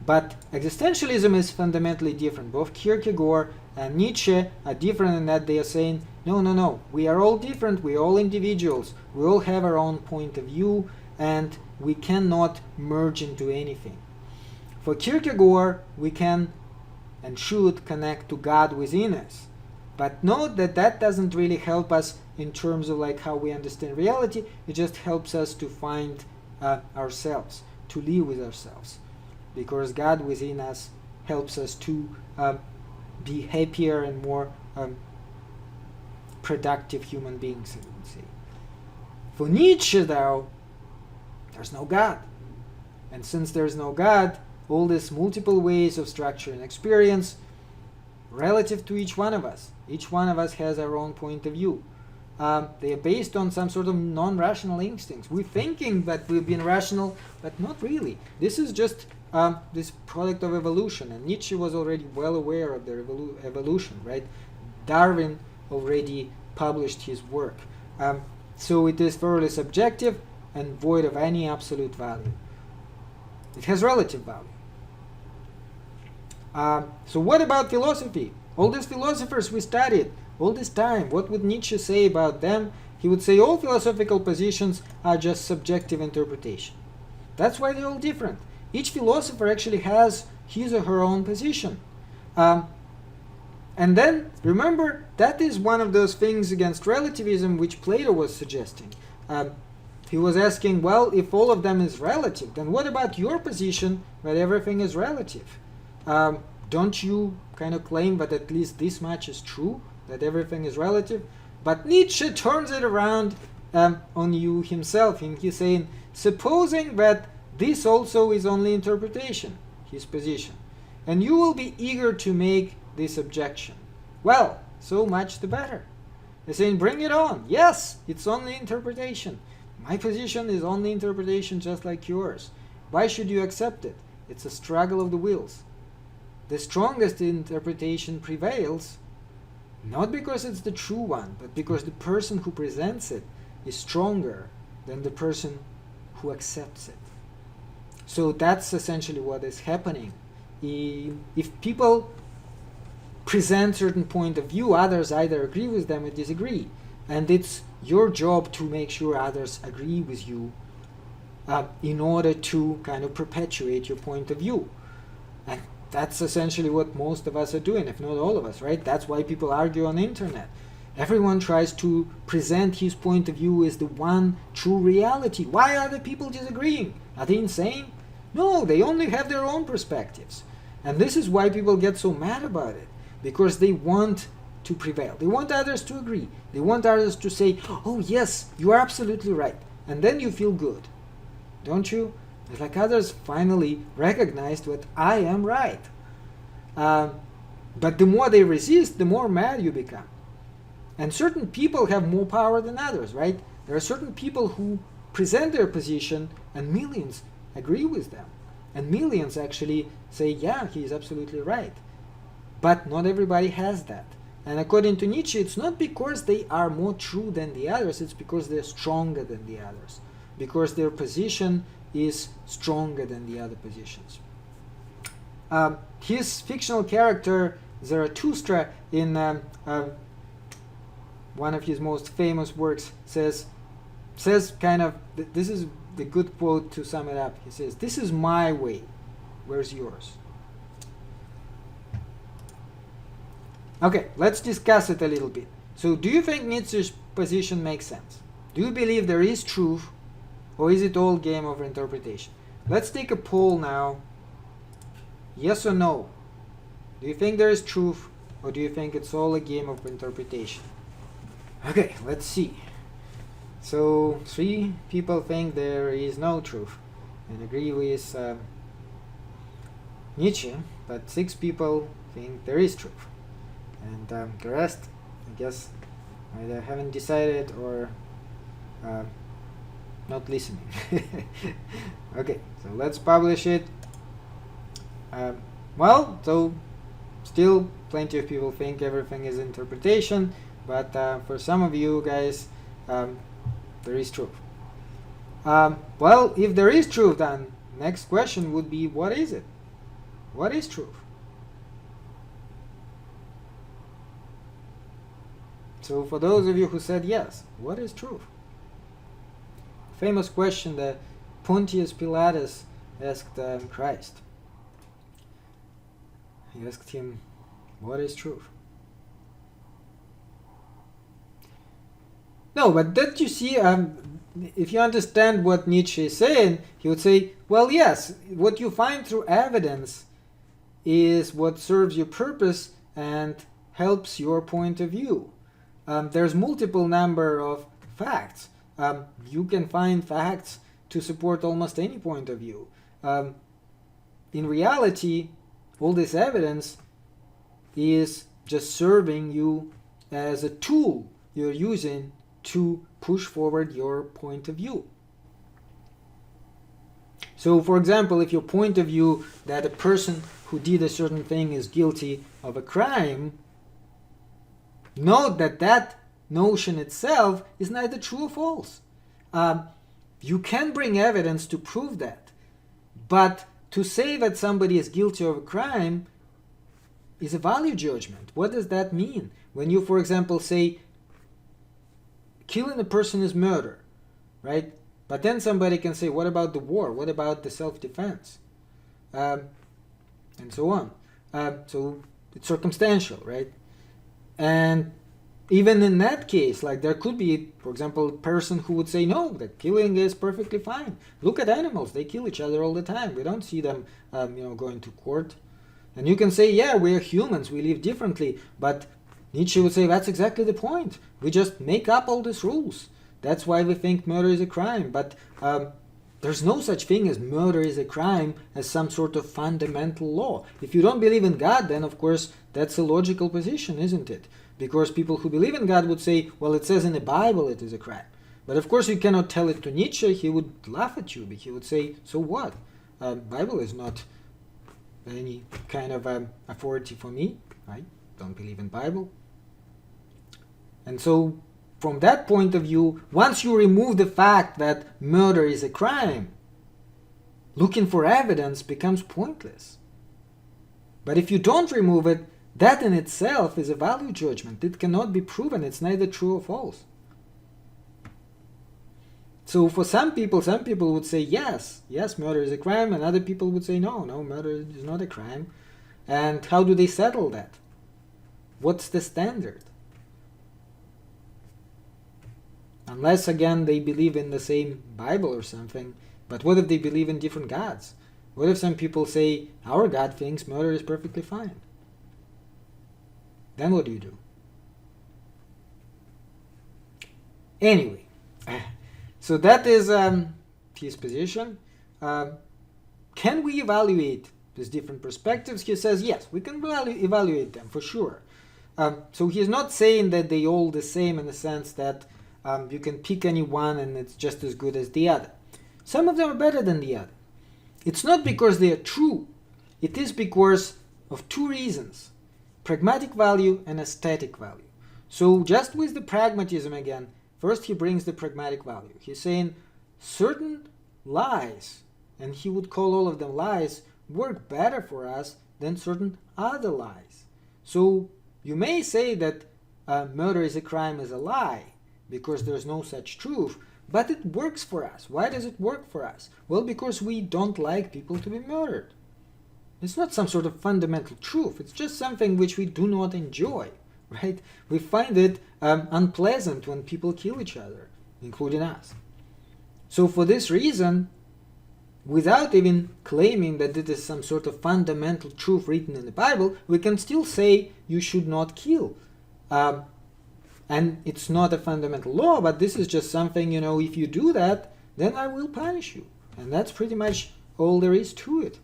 But existentialism is fundamentally different. Both Kierkegaard and Nietzsche are different in that they are saying, no, we are all different, we are all individuals, we all have our own point of view, and we cannot merge into anything. For Kierkegaard, we can and should connect to God within us. But note that that doesn't really help us in terms of like how we understand reality. It just helps us to find ourselves, to live with ourselves. Because God within us helps us to be happier and more productive human beings, I would say. For Nietzsche, though, there's no God. And since there's no God, all these multiple ways of structuring experience relative to each one of us. Each one of us has our own point of view. They are based on some sort of non-rational instincts. We're thinking that we've been rational, but not really. This is just this product of evolution, and Nietzsche was already well aware of their evolution, right? Darwin already published his work. So it is thoroughly subjective and void of any absolute value. It has relative value. So what about philosophy? All these philosophers we studied all this time, what would Nietzsche say about them? He would say all philosophical positions are just subjective interpretation. That's why they're all different. Each philosopher actually has his or her own position. And then, remember, that is one of those things against relativism which Plato was suggesting. He was asking, well, if all of them is relative, then what about your position that everything is relative? Don't you kind of claim that at least this much is true, that everything is relative? But Nietzsche turns it around on you himself, and he's saying, supposing that this also is only interpretation, his position, and you will be eager to make this objection. Well, so much the better. He's saying, bring it on. Yes, it's only interpretation. My position is only interpretation just like yours. Why should you accept it? It's a struggle of the wills. The strongest interpretation prevails, not because it's the true one, but because the person who presents it is stronger than the person who accepts it. So that's essentially what is happening. If people present certain point of view, others either agree with them or disagree. And it's your job to make sure others agree with you in order to kind of perpetuate your point of view. And that's essentially what most of us are doing, if not all of us, right? That's why people argue on the internet. Everyone tries to present his point of view as the one true reality. Why are the people disagreeing? Are they insane? No, they only have their own perspectives. And this is why people get so mad about it, because they want to prevail. They want others to agree. They want others to say, oh yes, you are absolutely right. And then you feel good, don't you? It's like others finally recognized what I am right. But the more they resist, the more mad you become. And certain people have more power than others, right? There are certain people who present their position and millions agree with them. And millions actually say, yeah, he is absolutely right. But not everybody has that. And according to Nietzsche, it's not because they are more true than the others, it's because they're stronger than the others. Because their position is stronger than the other positions. His fictional character, Zarathustra, in one of his most famous works, says kind of, this is the good quote to sum it up. He says, this is my way, where's yours? Okay, let's discuss it a little bit. So do you think Nietzsche's position makes sense? Do you believe there is truth, or is it all game of interpretation? Let's take a poll now. Yes or no? Do you think there is truth, or do you think it's all a game of interpretation? Okay, let's see. So 3 people think there is no truth and agree with Nietzsche, but 6 people think there is truth. And the rest, I guess, either haven't decided or not listening. Okay, so let's publish it. Well, so still plenty of people think everything is interpretation, but for some of you guys, there is truth. Well, if there is truth, then next question would be, what is it? What is truth? So for those of you who said yes, what is truth? Famous question that Pontius Pilatus asked Christ. He asked him, what is truth? No, but that you see, if you understand what Nietzsche is saying, he would say, well, yes, what you find through evidence is what serves your purpose and helps your point of view. There's multiple number of facts. You can find facts to support almost any point of view. In reality, all this evidence is just serving you as a tool you're using to push forward your point of view. So, for example, if your point of view that a person who did a certain thing is guilty of a crime, note that that notion itself is neither true or false. You can bring evidence to prove that, but to say that somebody is guilty of a crime is a value judgment. What does that mean? When you, for example, say killing a person is murder, right? But then somebody can say, what about the war? What about the self-defense? And so on. So it's circumstantial, right? And even in that case, like there could be, for example, a person who would say, no, that killing is perfectly fine. Look at animals, they kill each other all the time. We don't see them, going to court. And you can say, yeah, we're humans, we live differently. But Nietzsche would say, that's exactly the point. We just make up all these rules. That's why we think murder is a crime. But there's no such thing as murder is a crime as some sort of fundamental law. If you don't believe in God, then of course that's a logical position, isn't it? Because people who believe in God would say, well, it says in the Bible it is a crime. But of course you cannot tell it to Nietzsche. He would laugh at you. He would say, so what? Bible is not any kind of authority for me. I don't believe in Bible. And so from that point of view, once you remove the fact that murder is a crime, looking for evidence becomes pointless. But if you don't remove it, that in itself is a value judgment. It cannot be proven. It's neither true or false. So for some people would say, yes, murder is a crime, and other people would say, no, murder is not a crime. And how do they settle that? What's the standard? Unless, again, they believe in the same Bible or something. But what if they believe in different gods? What if some people say, our God thinks murder is perfectly fine? Then what do you do? Anyway, so that is his position. Can we evaluate these different perspectives? He says, yes, we can evaluate them for sure. So he's not saying that they all the same in the sense that you can pick any one and it's just as good as the other. Some of them are better than the other. It's not because they are true. It is because of two reasons: pragmatic value and aesthetic value. So just with the pragmatism again, first he brings the pragmatic value. He's saying certain lies, and he would call all of them lies, work better for us than certain other lies. So you may say that murder is a crime is a lie, because there's no such truth, but it works for us. Why does it work for us? Well, because we don't like people to be murdered. It's not some sort of fundamental truth. It's just something which we do not enjoy, right? We find it unpleasant when people kill each other, including us. So for this reason, without even claiming that it is some sort of fundamental truth written in the Bible, we can still say you should not kill. And it's not a fundamental law, but this is just something, if you do that, then I will punish you. And that's pretty much all there is to it.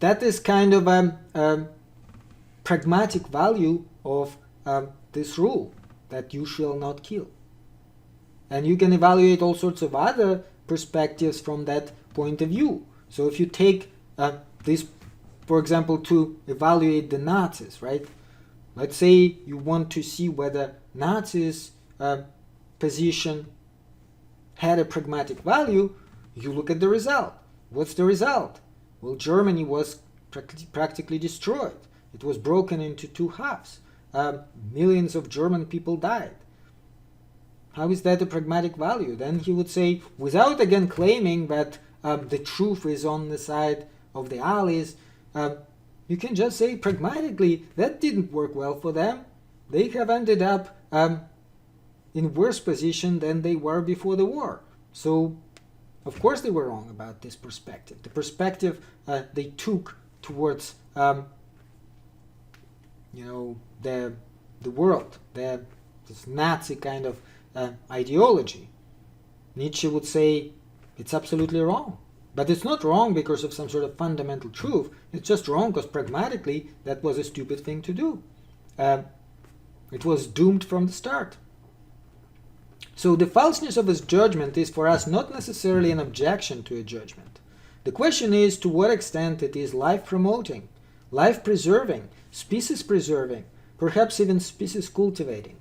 That is kind of a pragmatic value of this rule, that you shall not kill. And you can evaluate all sorts of other perspectives from that point of view. So if you take this, for example, to evaluate the Nazis, right? Let's say you want to see whether Nazis' position had a pragmatic value, you look at the result. What's the result? Well, Germany was practically destroyed. It was broken into two halves. Millions of German people died. How is that a pragmatic value? Then he would say, without again claiming that the truth is on the side of the Allies, you can just say pragmatically that didn't work well for them. They have ended up in worse position than they were before the war. So, of course, they were wrong about this perspective. The perspective they took towards, the world, this Nazi kind of ideology. Nietzsche would say it's absolutely wrong. But it's not wrong because of some sort of fundamental truth. It's just wrong because pragmatically that was a stupid thing to do. It was doomed from the start. So the falseness of his judgment is for us not necessarily an objection to a judgment. The question is to what extent it is life-promoting, life-preserving, species-preserving, perhaps even species-cultivating.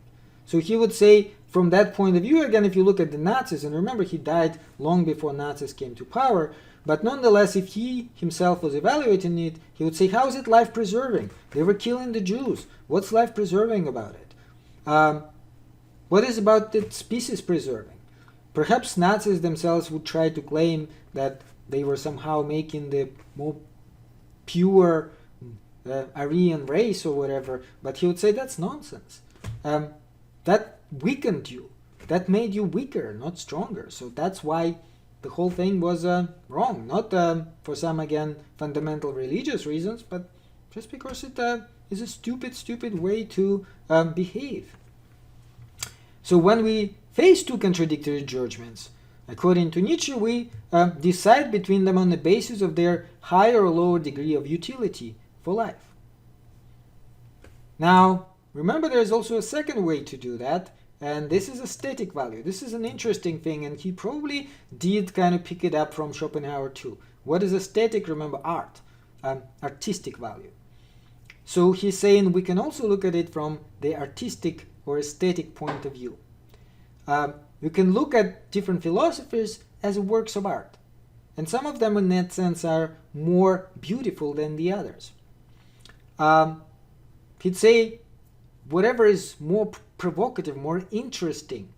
So he would say, from that point of view, again, if you look at the Nazis, and remember he died long before Nazis came to power, but nonetheless, if he himself was evaluating it, he would say, how is it life-preserving? They were killing the Jews. What's life-preserving about it? What is about it species-preserving? Perhaps Nazis themselves would try to claim that they were somehow making the more pure, Aryan race or whatever, but he would say that's nonsense. That weakened you. That made you weaker, not stronger. So that's why the whole thing was wrong. Not for some, again, fundamental religious reasons, but just because it is a stupid way to behave. So when we face two contradictory judgments, according to Nietzsche, we decide between them on the basis of their higher or lower degree of utility for life. Now, remember, there is also a second way to do that, and this is aesthetic value. This is an interesting thing, and he probably did kind of pick it up from Schopenhauer too. What is aesthetic? Remember, art, artistic value. So he's saying we can also look at it from the artistic or aesthetic point of view. You can look at different philosophers as works of art, and some of them in that sense are more beautiful than the others. He'd say whatever is more provocative, more interesting,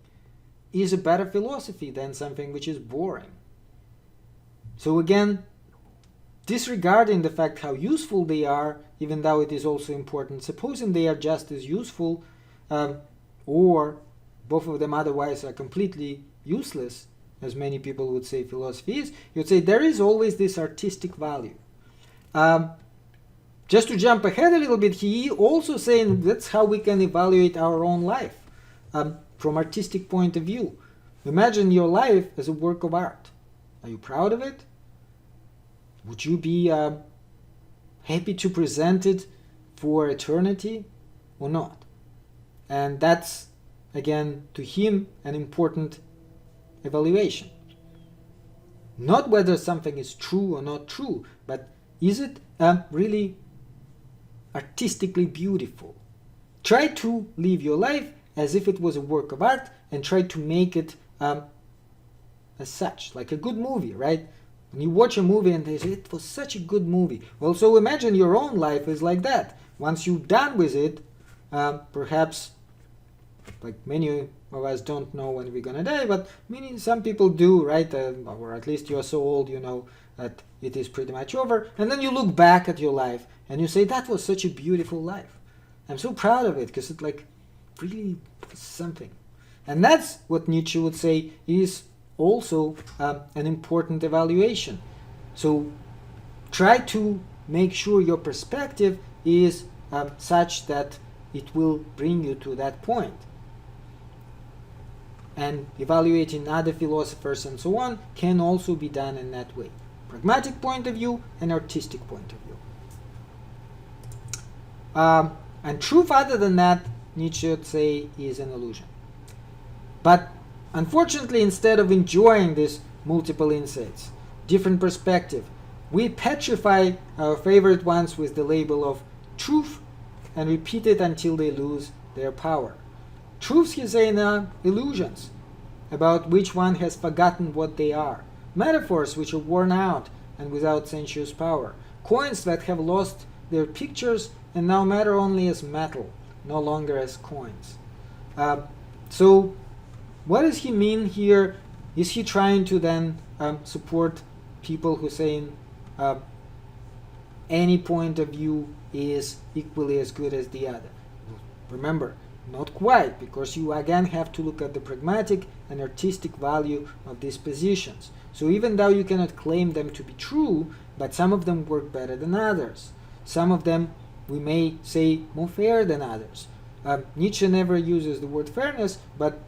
is a better philosophy than something which is boring. So again, disregarding the fact how useful they are, even though it is also important, supposing they are just as useful, or both of them otherwise are completely useless, as many people would say philosophy is, you'd say there is always this artistic value. Just to jump ahead a little bit, he also saying that's how we can evaluate our own life from artistic point of view. Imagine your life as a work of art. Are you proud of it? Would you be happy to present it for eternity or not? And that's, again, to him, an important evaluation. Not whether something is true or not true, but is it really artistically beautiful? Try to live your life as if it was a work of art and try to make it as such, like a good movie, right? When you watch a movie and they say, it was such a good movie. Well, so imagine your own life is like that. Once you're done with it, perhaps, like many of us don't know when we're going to die, but some people do, right? Or at least you're so old, you know that it is pretty much over. And then you look back at your life and you say, that was such a beautiful life. I'm so proud of it because it like really was something. And that's what Nietzsche would say is also an important evaluation. So try to make sure your perspective is such that it will bring you to that point. And evaluating other philosophers and so on can also be done in that way. Pragmatic point of view and artistic point of view. And truth other than that, Nietzsche would say, is an illusion. But unfortunately, instead of enjoying these multiple insights, different perspective, we petrify our favorite ones with the label of truth and repeat it until they lose their power. Truths, he's saying, are illusions, about which one has forgotten what they are. Metaphors which are worn out and without sensuous power. Coins that have lost their pictures and now matter only as metal, no longer as coins. So what does he mean here? Is he trying to then support people who saying any point of view is equally as good as the other? Remember, not quite, because you again have to look at the pragmatic and artistic value of these positions. So even though you cannot claim them to be true, but some of them work better than others. Some of them, we may say, more fair than others. Nietzsche never uses the word fairness, but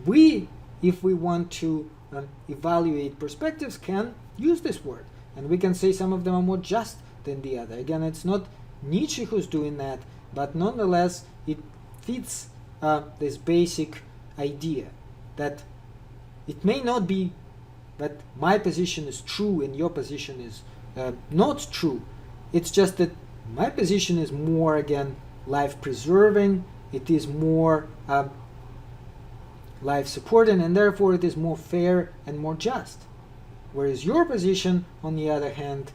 we, if we want to evaluate perspectives, can use this word. And we can say some of them are more just than the other. Again, it's not Nietzsche who's doing that, but nonetheless, it fits this basic idea that it may not be that my position is true and your position is not true. It's just that my position is more, again, life-preserving, it is more life-supporting, and therefore it is more fair and more just. Whereas your position, on the other hand,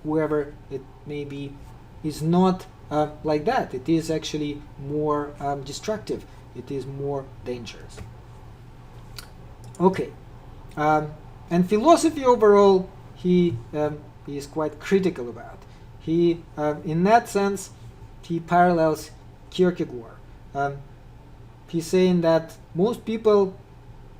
whoever it may be, is not like that. It is actually more destructive. It is more dangerous. Okay. And philosophy overall, he is quite critical about. He, in that sense, he parallels Kierkegaard. He's saying that most people,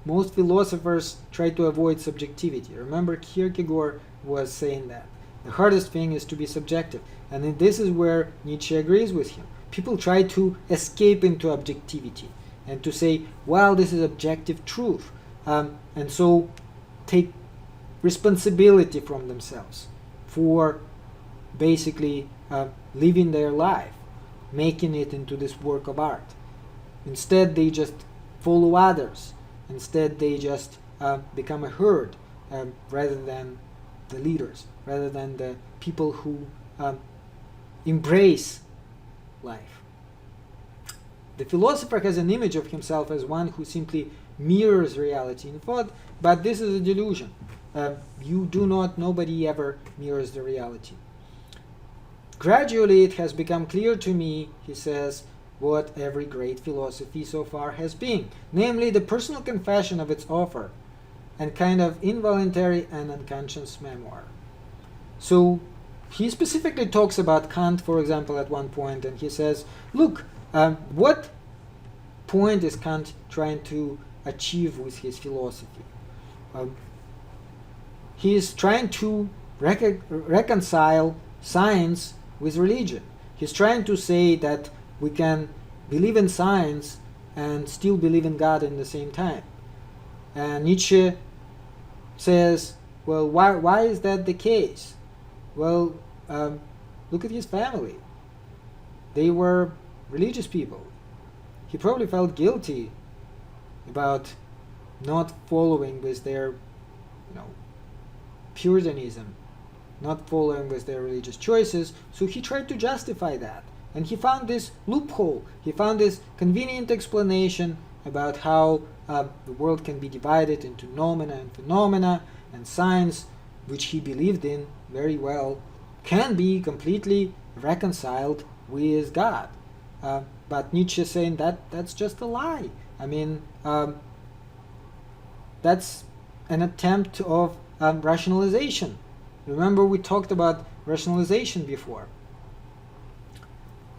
most philosophers try to avoid subjectivity. Remember, Kierkegaard was saying that the hardest thing is to be subjective. And then this is where Nietzsche agrees with him. People try to escape into objectivity and to say, well, this is objective truth. And so take responsibility from themselves for basically living their life, making it into this work of art. Instead, they just follow others. Instead, they just become a herd rather than the leaders, rather than the people who embrace life. The philosopher has an image of himself as one who simply mirrors reality in thought, but this is a delusion. Nobody ever mirrors the reality. Gradually, it has become clear to me, he says, what every great philosophy so far has been, namely the personal confession of its author and kind of involuntary and unconscious memoir. So he specifically talks about Kant, for example, at one point, and he says, look, what point is Kant trying to achieve with his philosophy? He is trying to reconcile science with religion. He's trying to say that we can believe in science and still believe in God in the same time. And Nietzsche says, well, why is that the case? Well, look at his family. They were religious people. He probably felt guilty about not following with their, Puritanism, not following with their religious choices, so he tried to justify that. And he found this loophole. He found this convenient explanation about how the world can be divided into noumena and phenomena, and science, which he believed in very well, can be completely reconciled with God. But Nietzsche is saying that that's just a lie. I mean, that's an attempt of rationalization. Remember, we talked about rationalization before.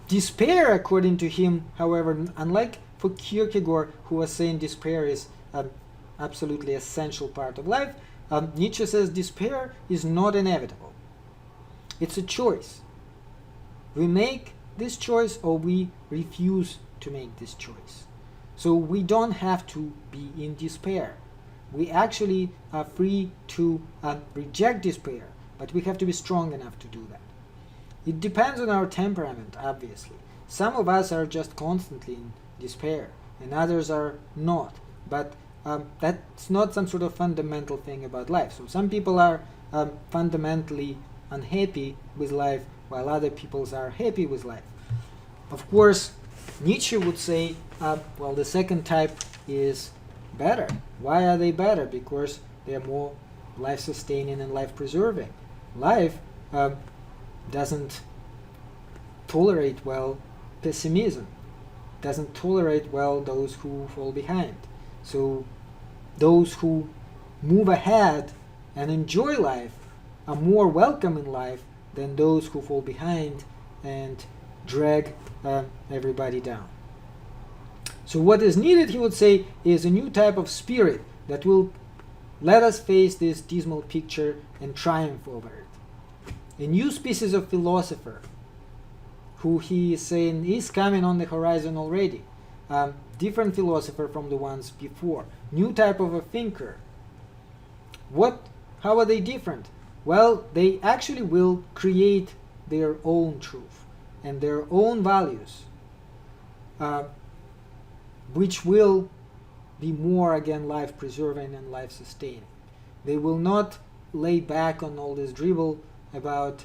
Despair, according to him, however, unlike for Kierkegaard, who was saying despair is an absolutely essential part of life, Nietzsche says despair is not inevitable. It's a choice. We make this choice or we refuse to make this choice. So we don't have to be in despair. We actually are free to reject despair, but we have to be strong enough to do that. It depends on our temperament, obviously. Some of us are just constantly in despair, and others are not. But that's not some sort of fundamental thing about life. So some people are fundamentally unhappy with life, while other people are happy with life. Of course, Nietzsche would say, well, the second type is better. Why are they better? Because they are more life-sustaining and life-preserving. Life doesn't tolerate well pessimism, doesn't tolerate well those who fall behind. So those who move ahead and enjoy life are more welcome in life than those who fall behind and drag everybody down. So what is needed, he would say, is a new type of spirit that will let us face this dismal picture and triumph over it. A new species of philosopher, who he is saying is coming on the horizon already. Different philosopher from the ones before. New type of a thinker. How are they different? Well, they actually will create their own truth and their own values, which will be more, again, life-preserving and life-sustaining. They will not lay back on all this dribble about,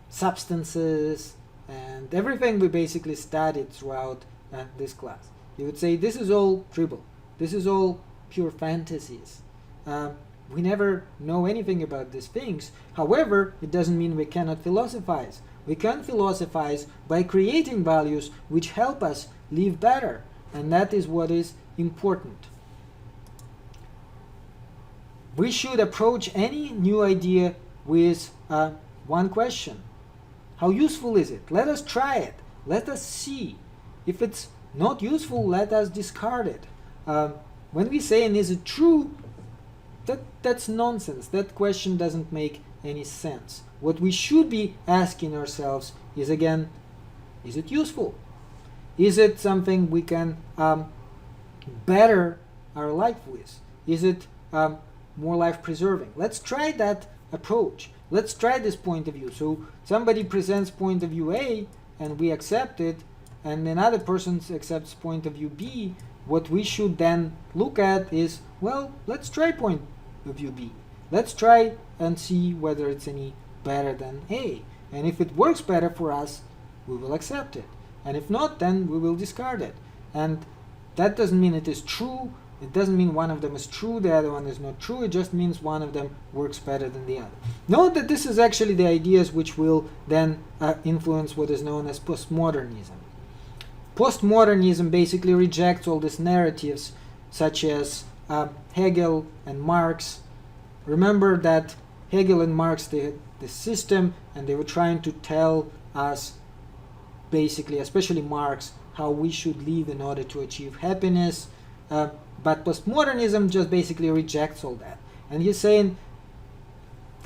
substances and everything we basically studied throughout this class. You would say, this is all dribble. This is all pure fantasies. We never know anything about these things. However, it doesn't mean we cannot philosophize. We can philosophize by creating values which help us live better. And that is what is important. We should approach any new idea with one question. How useful is it? Let us try it. Let us see. If it's not useful, let us discard it. When we say, and is it true, that's nonsense. That question doesn't make any sense. What we should be asking ourselves is, again, is it useful? Is it something we can better our life with? Is it more life preserving? Let's try that approach. Let's try this point of view. So somebody presents point of view A and we accept it, and another person accepts point of view B. What we should then look at is, well, let's try point of view B. Let's try and see whether it's any better than A. And if it works better for us, we will accept it. And if not, then we will discard it. And that doesn't mean it is true. It doesn't mean one of them is true, the other one is not true. It just means one of them works better than the other. Note that this is actually the ideas which will then influence what is known as postmodernism. Postmodernism basically rejects all these narratives such as Hegel and Marx. Remember that Hegel and Marx, they had the system and they were trying to tell us, basically, especially Marx, how we should live in order to achieve happiness. But postmodernism just basically rejects all that. And he's saying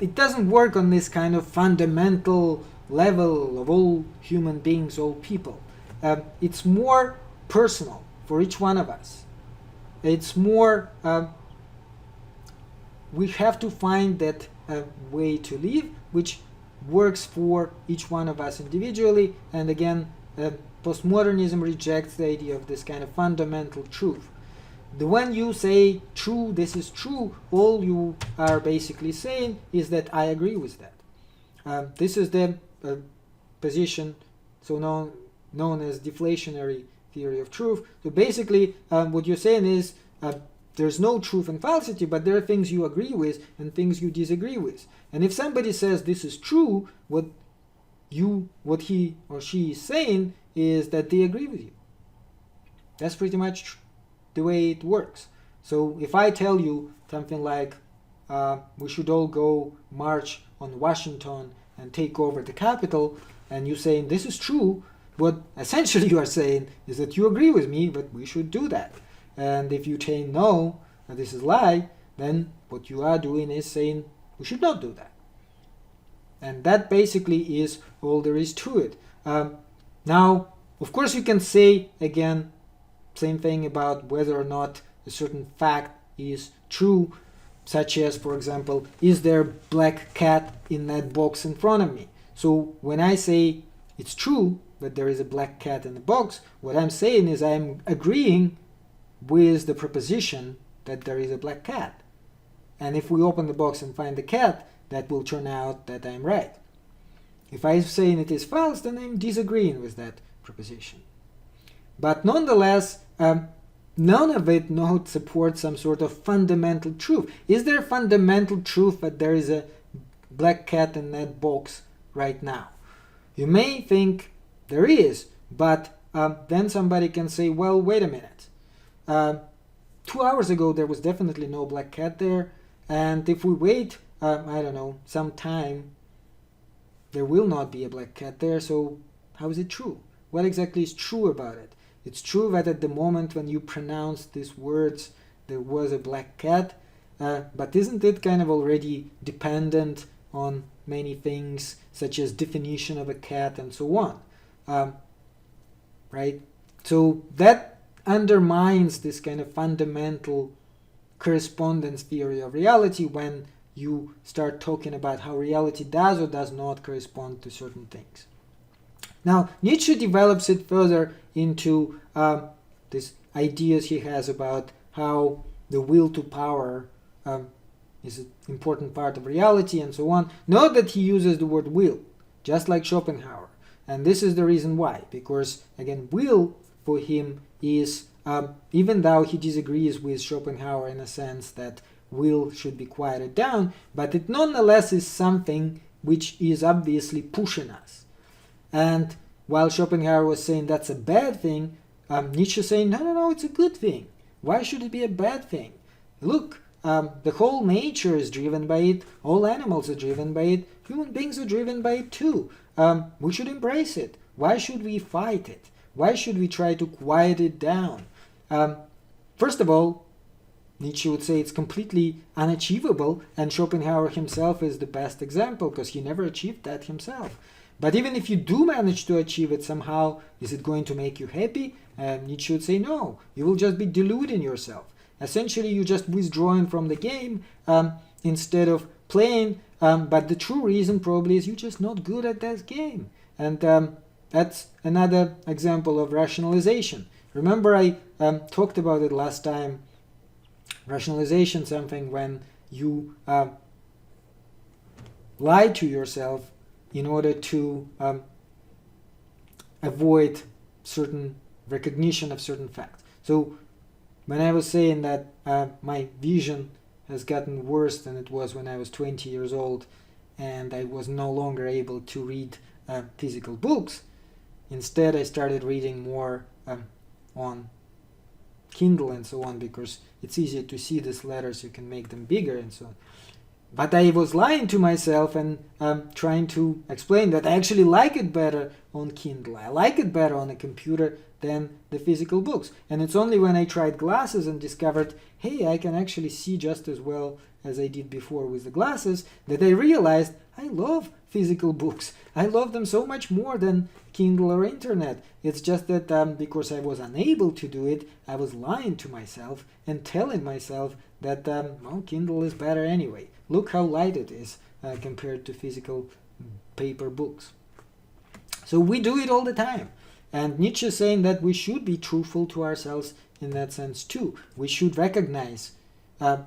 it doesn't work on this kind of fundamental level of all human beings, all people. It's more personal for each one of us. It's more, we have to find that way to live which works for each one of us individually. And again, postmodernism rejects the idea of this kind of fundamental truth. When you say true, this is true, all you are basically saying is that I agree with that. This is the position so known as deflationary theory of truth. So basically what you're saying is there's no truth and falsity, but there are things you agree with and things you disagree with. And if somebody says this is true, what he or she is saying is that they agree with you. That's pretty much the way it works. So if I tell you something like we should all go march on Washington and take over the Capitol, and you saying this is true, what essentially you are saying is that you agree with me that we should do that. And if you say no, this is lie, then what you are doing is saying we should not do that. And that basically is all there is to it. Now, of course, you can say again, same thing about whether or not a certain fact is true, such as, for example, is there a black cat in that box in front of me? So when I say it's true that there is a black cat in the box, what I'm saying is I'm agreeing with the proposition that there is a black cat. And if we open the box and find the cat, that will turn out that I'm right. If I'm saying it is false, then I'm disagreeing with that proposition. But nonetheless, none of it not supports some sort of fundamental truth. Is there fundamental truth that there is a black cat in that box right now? You may think there is, but then somebody can say, well, wait a minute. 2 hours ago there was definitely no black cat there, and if we wait, I don't know, some time, there will not be a black cat there, so how is it true? What exactly is true about it? It's true that at the moment when you pronounced these words, there was a black cat, but isn't it kind of already dependent on many things, such as definition of a cat and so on, right? So that undermines this kind of fundamental correspondence theory of reality when you start talking about how reality does or does not correspond to certain things. Now, Nietzsche develops it further into these ideas he has about how the will to power is an important part of reality and so on. Note that he uses the word will, just like Schopenhauer. And this is the reason why. Because, again, will for him is, even though he disagrees with Schopenhauer in a sense that will should be quieted down, but it nonetheless is something which is obviously pushing us. And while Schopenhauer was saying that's a bad thing, Nietzsche saying, no, it's a good thing. Why should it be a bad thing? Look, the whole nature is driven by it. All animals are driven by it. Human beings are driven by it too. We should embrace it. Why should we fight it? Why should we try to quiet it down? First of all, Nietzsche would say it's completely unachievable, and Schopenhauer himself is the best example because he never achieved that himself. But even if you do manage to achieve it somehow, is it going to make you happy? Nietzsche would say no. You will just be deluding yourself. Essentially, you're just withdrawing from the game instead of playing. But the true reason probably is you're just not good at that game. And that's another example of rationalization. Remember I talked about it last time. Rationalization, something when you lie to yourself in order to avoid certain recognition of certain facts. So when I was saying that my vision has gotten worse than it was when I was 20 years old and I was no longer able to read physical books, instead I started reading more on Kindle and so on, because it's easier to see these letters, you can make them bigger and so on. But I was lying to myself and trying to explain that I actually like it better on Kindle. I like it better on a computer than the physical books. And it's only when I tried glasses and discovered, hey, I can actually see just as well as I did before with the glasses, that I realized I love physical books. I love them so much more than Kindle or internet. It's just that because I was unable to do it, I was lying to myself and telling myself that, well, Kindle is better anyway. Look how light it is compared to physical paper books. So we do it all the time. And Nietzsche is saying that we should be truthful to ourselves in that sense too. We should recognize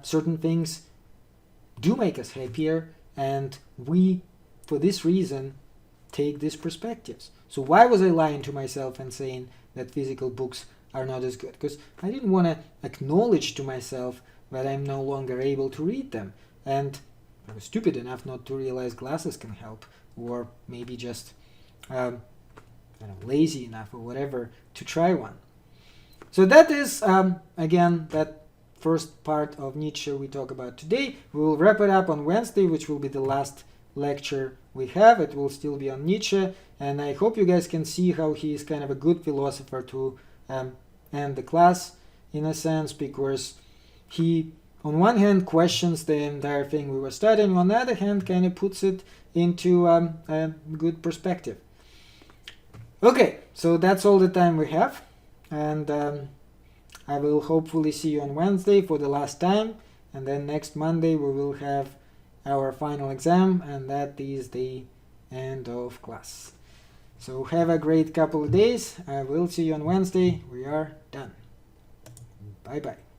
certain things do make us happier, and we, for this reason, take these perspectives. So why was I lying to myself and saying that physical books are not as good? Because I didn't want to acknowledge to myself that I'm no longer able to read them. And I was stupid enough not to realize glasses can help, or maybe just lazy enough or whatever to try one. So that is, again, that first part of Nietzsche we talk about today. We will wrap it up on Wednesday, which will be the last lecture we have. It will still be on Nietzsche, and I hope you guys can see how he is kind of a good philosopher to end the class, in a sense, because he, on one hand, questions the entire thing we were studying, on the other hand, kind of puts it into a good perspective. Okay, so that's all the time we have, and I will hopefully see you on Wednesday for the last time, and then next Monday we will have our final exam, and that is the end of class. So have a great couple of days. I will see you on Wednesday. We are done. Bye bye.